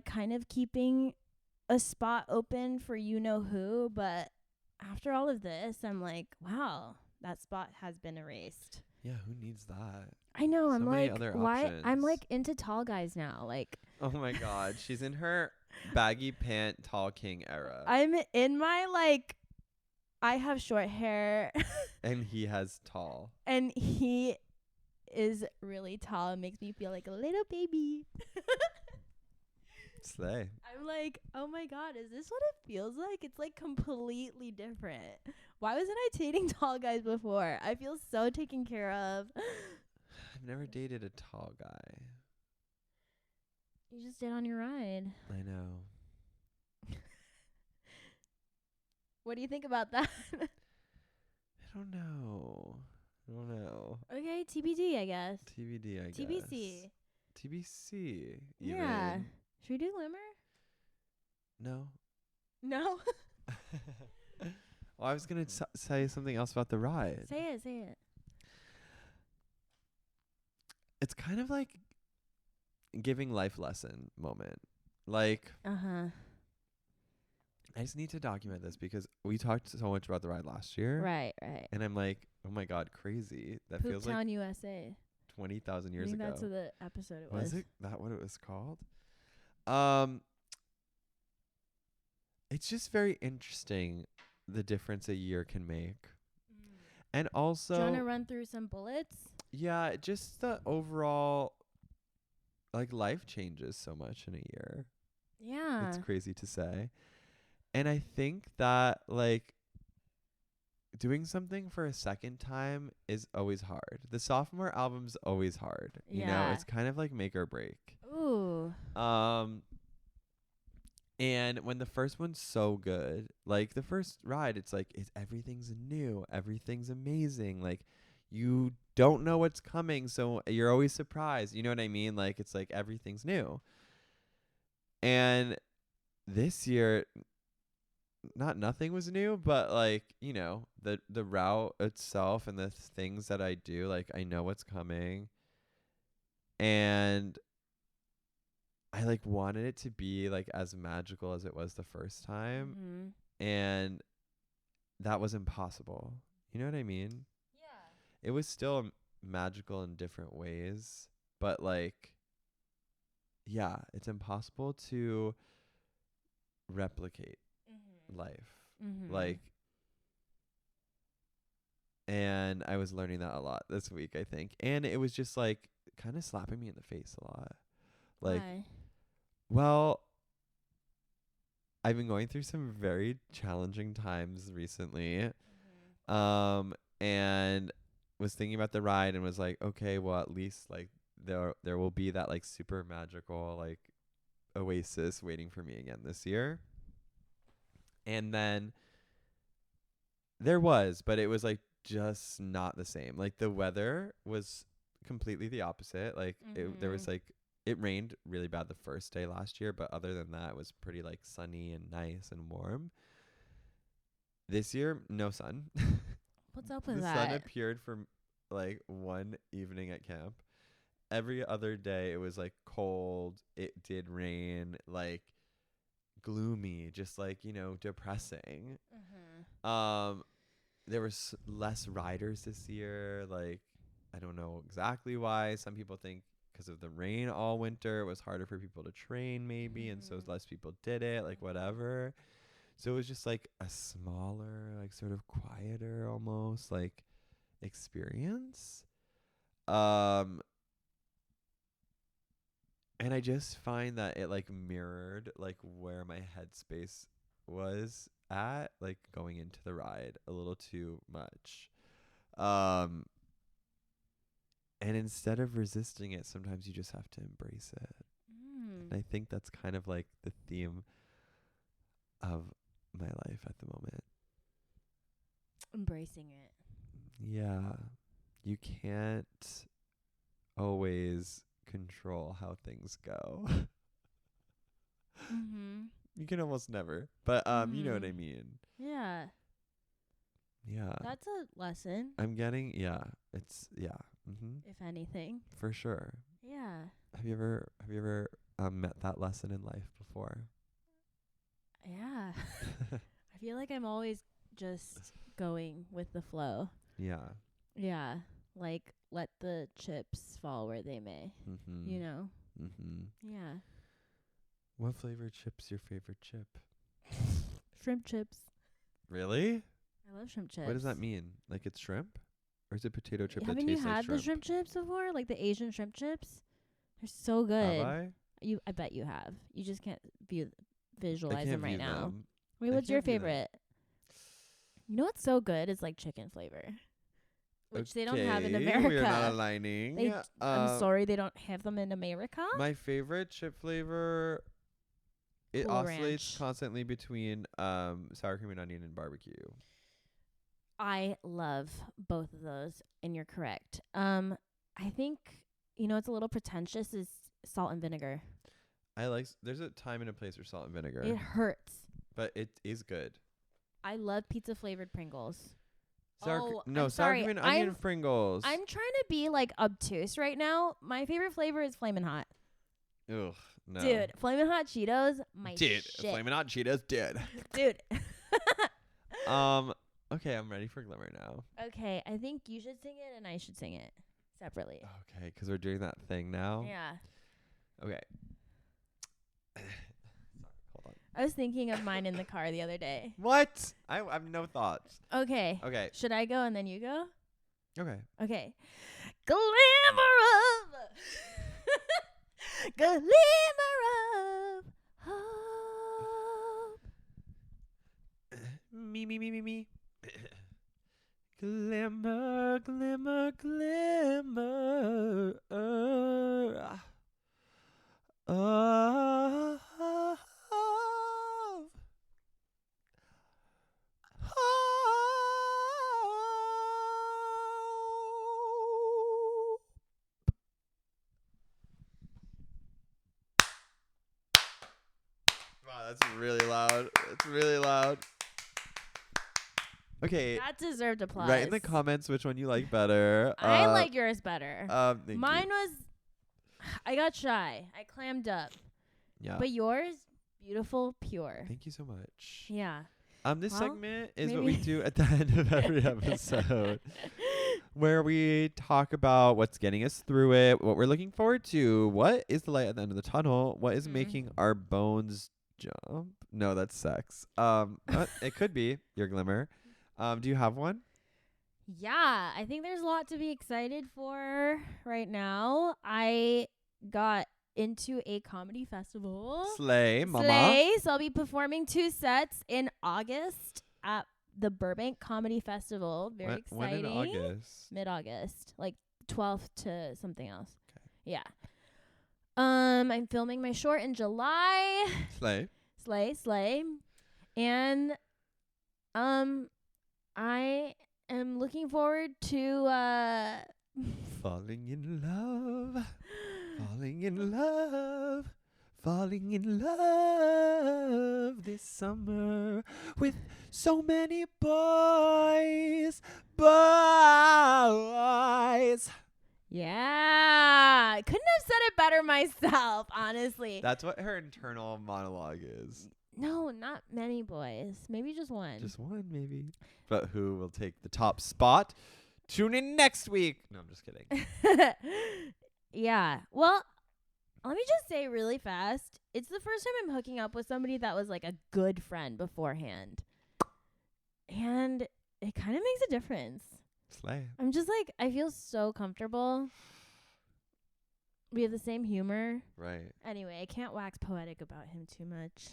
Speaker 2: kind of keeping a spot open for who, but after all of this, I'm like, wow, that spot has been erased.
Speaker 3: Yeah, who needs that?
Speaker 2: I know.
Speaker 3: So
Speaker 2: I'm
Speaker 3: many
Speaker 2: like,
Speaker 3: other
Speaker 2: why?
Speaker 3: options.
Speaker 2: I'm like into tall guys now. Like,
Speaker 3: Oh my God. She's in her baggy pant tall king era.
Speaker 2: I'm in my I have short hair
Speaker 3: And he has tall.
Speaker 2: and he is really tall. It makes me feel like a little baby.
Speaker 3: Slay.
Speaker 2: I'm like, oh my God, is this what it feels like? It's like completely different. Why wasn't I dating tall guys before? I feel so taken care of.
Speaker 3: I've never dated a tall guy.
Speaker 2: You just did on your ride.
Speaker 3: I know.
Speaker 2: What do you think about that?
Speaker 3: I don't know.
Speaker 2: Okay, TBD, I guess.
Speaker 3: TBD, I guess.
Speaker 2: TBC.
Speaker 3: TBC.
Speaker 2: Yeah.
Speaker 3: Even.
Speaker 2: Should we do Glimmer?
Speaker 3: No.
Speaker 2: No.
Speaker 3: Well, I was going to say something else about the ride.
Speaker 2: Say it.
Speaker 3: It's kind of like giving life lesson moment. Like,
Speaker 2: Uh-huh.
Speaker 3: I just need to document this because we talked so much about the ride last year.
Speaker 2: Right.
Speaker 3: And I'm like, oh my God, crazy. That
Speaker 2: Poop
Speaker 3: feels
Speaker 2: Town,
Speaker 3: like
Speaker 2: USA.
Speaker 3: 20,000
Speaker 2: I
Speaker 3: years
Speaker 2: think
Speaker 3: ago.
Speaker 2: that's what the episode it was.
Speaker 3: Was it that what it was called? It's just very interesting the difference a year can make. And also,
Speaker 2: Do you want to run through some bullets?
Speaker 3: yeah, just the overall life changes so much in a year.
Speaker 2: Yeah.
Speaker 3: It's crazy to say. And I think that doing something for a second time is always hard. The sophomore album's always hard. You know,
Speaker 2: Yeah.
Speaker 3: it's kind of like make or break.
Speaker 2: Ooh.
Speaker 3: And when the first one's so good, like the first ride, it's everything's new, everything's amazing. Like you don't know what's coming, so you're always surprised. You know what I mean? Like it's like everything's new. And this year, nothing was new, but the route itself and the things that I do, I know what's coming. And I like wanted it to be like as magical as it was the first time, and that was impossible. You know what I mean?
Speaker 2: Yeah.
Speaker 3: It was still magical in different ways, but like, yeah, it's impossible to replicate life. Like, and I was learning that a lot this week, I think. And it was just like kind of slapping me in the face a lot. Like,
Speaker 2: Why?
Speaker 3: well, I've been going through some very challenging times recently. And was thinking about the ride and was like, okay, well, at least like there will be that like super magical like oasis waiting for me again this year. And then there was, but it was like just not the same. Like the weather was completely the opposite. Like there was like, it rained really bad the first day last year, but other than that, it was pretty like sunny and nice and warm. This year, no sun.
Speaker 2: What's up with
Speaker 3: The
Speaker 2: that?
Speaker 3: sun appeared for like one evening at camp. Every other day it was like cold. It did rain, like gloomy, just like, you know, depressing. There was less riders this year. Like, I don't know exactly why. Some people think because of the rain all winter, it was harder for people to train maybe, and so less people did it, like whatever. So it was just like a smaller, like sort of quieter almost like experience. And I just find that it like mirrored like where my headspace was at, like going into the ride a little too much. And instead of resisting it, sometimes you just have to embrace it. And I think that's kind of like the theme of my life at the moment.
Speaker 2: Embracing it.
Speaker 3: Yeah. You can't always control how things go. You can almost never. But you know what I mean.
Speaker 2: Yeah.
Speaker 3: Yeah.
Speaker 2: That's a lesson.
Speaker 3: I'm getting it's
Speaker 2: If anything.
Speaker 3: for sure.
Speaker 2: Yeah.
Speaker 3: Have you ever met that lesson in life before?
Speaker 2: Yeah. I feel like I'm always just going with the flow.
Speaker 3: Yeah.
Speaker 2: Yeah. Like, let the chips fall where they may. You know? Yeah.
Speaker 3: What flavor chip's your favorite chip?
Speaker 2: Shrimp chips.
Speaker 3: Really?
Speaker 2: I love shrimp chips.
Speaker 3: What does that mean? Like it's shrimp? Or is it potato chip that
Speaker 2: Haven't
Speaker 3: tastes
Speaker 2: you
Speaker 3: like
Speaker 2: had
Speaker 3: shrimp?
Speaker 2: the shrimp chips before? Like the Asian shrimp chips? They're so good.
Speaker 3: Have I?
Speaker 2: I bet you have. You just can't visualize
Speaker 3: can't
Speaker 2: them right
Speaker 3: view
Speaker 2: now.
Speaker 3: them.
Speaker 2: Wait,
Speaker 3: I
Speaker 2: what's your
Speaker 3: can't view them.
Speaker 2: favorite? You know what's so good? It's like chicken flavor. Which they don't have in
Speaker 3: Okay,
Speaker 2: America.
Speaker 3: We're not aligning.
Speaker 2: I'm sorry, they don't have them in America.
Speaker 3: My favorite chip flavor, it
Speaker 2: Cool
Speaker 3: oscillates
Speaker 2: Ranch.
Speaker 3: constantly between sour cream and onion and barbecue.
Speaker 2: I love both of those, and you're correct. I think, it's a little pretentious is salt and vinegar.
Speaker 3: There's a time and a place for salt and vinegar,
Speaker 2: It hurts.
Speaker 3: but it is good.
Speaker 2: I love pizza flavored Pringles.
Speaker 3: Sour
Speaker 2: I'm
Speaker 3: sour
Speaker 2: sorry.
Speaker 3: cream and onion Pringles.
Speaker 2: I'm trying to be like obtuse right now. My favorite flavor is Flamin' Hot.
Speaker 3: Ugh, no.
Speaker 2: Dude, Flamin' Hot Cheetos, my shit.
Speaker 3: Flamin' Hot Cheetos, dude.
Speaker 2: Dude.
Speaker 3: Okay, I'm ready for Glimmer now.
Speaker 2: Okay, I think you should sing it and I should sing it separately.
Speaker 3: Okay, 'cause we're doing that thing now.
Speaker 2: Yeah.
Speaker 3: Okay. Sorry, hold on.
Speaker 2: I was thinking of mine in the car the other day.
Speaker 3: What? I have no thoughts.
Speaker 2: Okay.
Speaker 3: Okay.
Speaker 2: Should I go and then you go?
Speaker 3: Okay.
Speaker 2: Okay. Glimmer of glimmer of hope.
Speaker 3: Me. Glimmer, glimmer, glimmer. Of hope. Wow, that's really loud. It's really loud. Okay.
Speaker 2: That deserved applause.
Speaker 3: Write in the comments which one you like better.
Speaker 2: I like yours better.
Speaker 3: Thank
Speaker 2: Mine
Speaker 3: you.
Speaker 2: was, I got shy. I clammed up.
Speaker 3: Yeah.
Speaker 2: But yours, beautiful, pure.
Speaker 3: Thank you so much.
Speaker 2: Yeah.
Speaker 3: This
Speaker 2: Well,
Speaker 3: segment is what we
Speaker 2: maybe-
Speaker 3: do at the end of every episode, where we talk about what's getting us through it, what we're looking forward to, what is the light at the end of the tunnel, what is
Speaker 2: Mhm.
Speaker 3: making our bones jump. No, that's sex. It could be your glimmer. Do you have one?
Speaker 2: Yeah, I think there's a lot to be excited for right now. I got into a comedy festival.
Speaker 3: Slay, mama.
Speaker 2: Slay. So I'll be performing 2 sets in August at the Burbank Comedy Festival. Very
Speaker 3: When
Speaker 2: exciting.
Speaker 3: in August?
Speaker 2: Mid-August, like 12th to something else.
Speaker 3: Okay.
Speaker 2: Yeah. I'm filming my short in July.
Speaker 3: Slay.
Speaker 2: Slay. And I am looking forward to
Speaker 3: Falling in love. Falling in love. Falling in love this summer with so many boys. Boys.
Speaker 2: yeah. I couldn't have said it better myself, honestly.
Speaker 3: That's what her internal monologue is.
Speaker 2: No, not many boys. Maybe just one.
Speaker 3: Just one, maybe. But who will take the top spot? Tune in next week. No, I'm just kidding.
Speaker 2: Yeah. Well, let me just say really fast. It's the first time I'm hooking up with somebody that was like a good friend beforehand. And it kind of makes a difference.
Speaker 3: Slay.
Speaker 2: I'm just like, I feel so comfortable. We have the same humor.
Speaker 3: Right.
Speaker 2: Anyway, I can't wax poetic about him too much.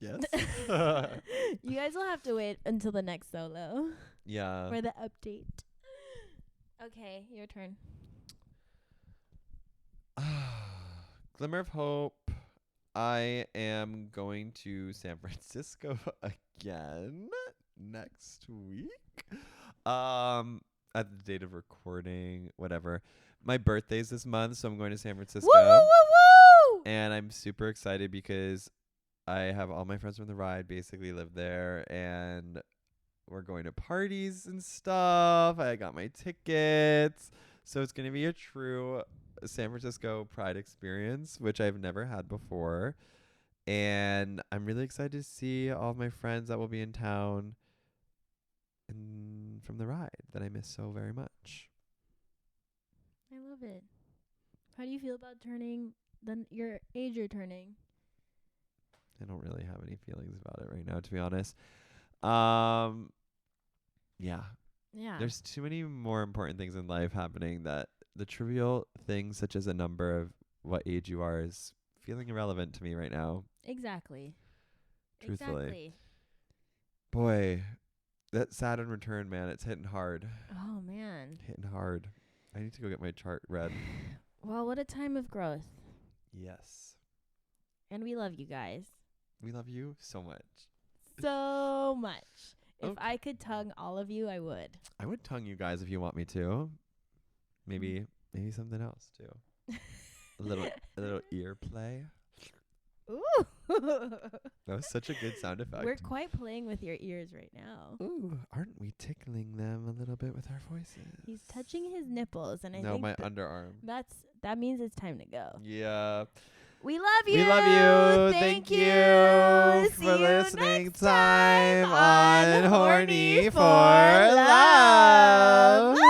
Speaker 3: Yes.
Speaker 2: You guys will have to wait until the next solo
Speaker 3: Yeah.
Speaker 2: for the update. Okay, your turn.
Speaker 3: Glimmer of hope. I am going to San Francisco again next week. At the date of recording, whatever. My birthday's this month, so I'm going to San Francisco.
Speaker 2: Woo, woo, woo, woo!
Speaker 3: And I'm super excited because I have all my friends from the ride basically live there, and we're going to parties and stuff. I got my tickets. So it's going to be a true San Francisco Pride experience, which I've never had before. And I'm really excited to see all of my friends that will be in town and from the ride that I miss so very much.
Speaker 2: I love it. How do you feel about turning your age you're turning?
Speaker 3: I don't really have any feelings about it right now, to be honest. Yeah.
Speaker 2: Yeah.
Speaker 3: There's too many more important things in life happening that the trivial things such as a number of what age you are is feeling irrelevant to me right now.
Speaker 2: Exactly.
Speaker 3: Truthfully.
Speaker 2: Exactly.
Speaker 3: Boy, that Saturn return, man, it's hitting hard.
Speaker 2: Oh, man.
Speaker 3: Hitting hard. I need to go get my chart read.
Speaker 2: Well, what a time of growth.
Speaker 3: Yes.
Speaker 2: And we love you guys
Speaker 3: We love you so much.
Speaker 2: so much. If
Speaker 3: Okay.
Speaker 2: I could tongue all of you, I would.
Speaker 3: I would tongue you guys if you want me to. Maybe something else too. a little ear play.
Speaker 2: Ooh.
Speaker 3: That was such a good sound effect.
Speaker 2: We're quite playing with your ears right now.
Speaker 3: Ooh, aren't we tickling them a little bit with our voices?
Speaker 2: He's touching his nipples, and I
Speaker 3: No,
Speaker 2: think
Speaker 3: my underarm.
Speaker 2: that means it's time to go.
Speaker 3: Yeah.
Speaker 2: We love you.
Speaker 3: We love you.
Speaker 2: Thank
Speaker 3: you
Speaker 2: you. See
Speaker 3: for
Speaker 2: you
Speaker 3: listening
Speaker 2: next
Speaker 3: time
Speaker 2: time
Speaker 3: on
Speaker 2: on
Speaker 3: Horny
Speaker 2: Horny
Speaker 3: for
Speaker 2: for
Speaker 3: Love.
Speaker 2: Love.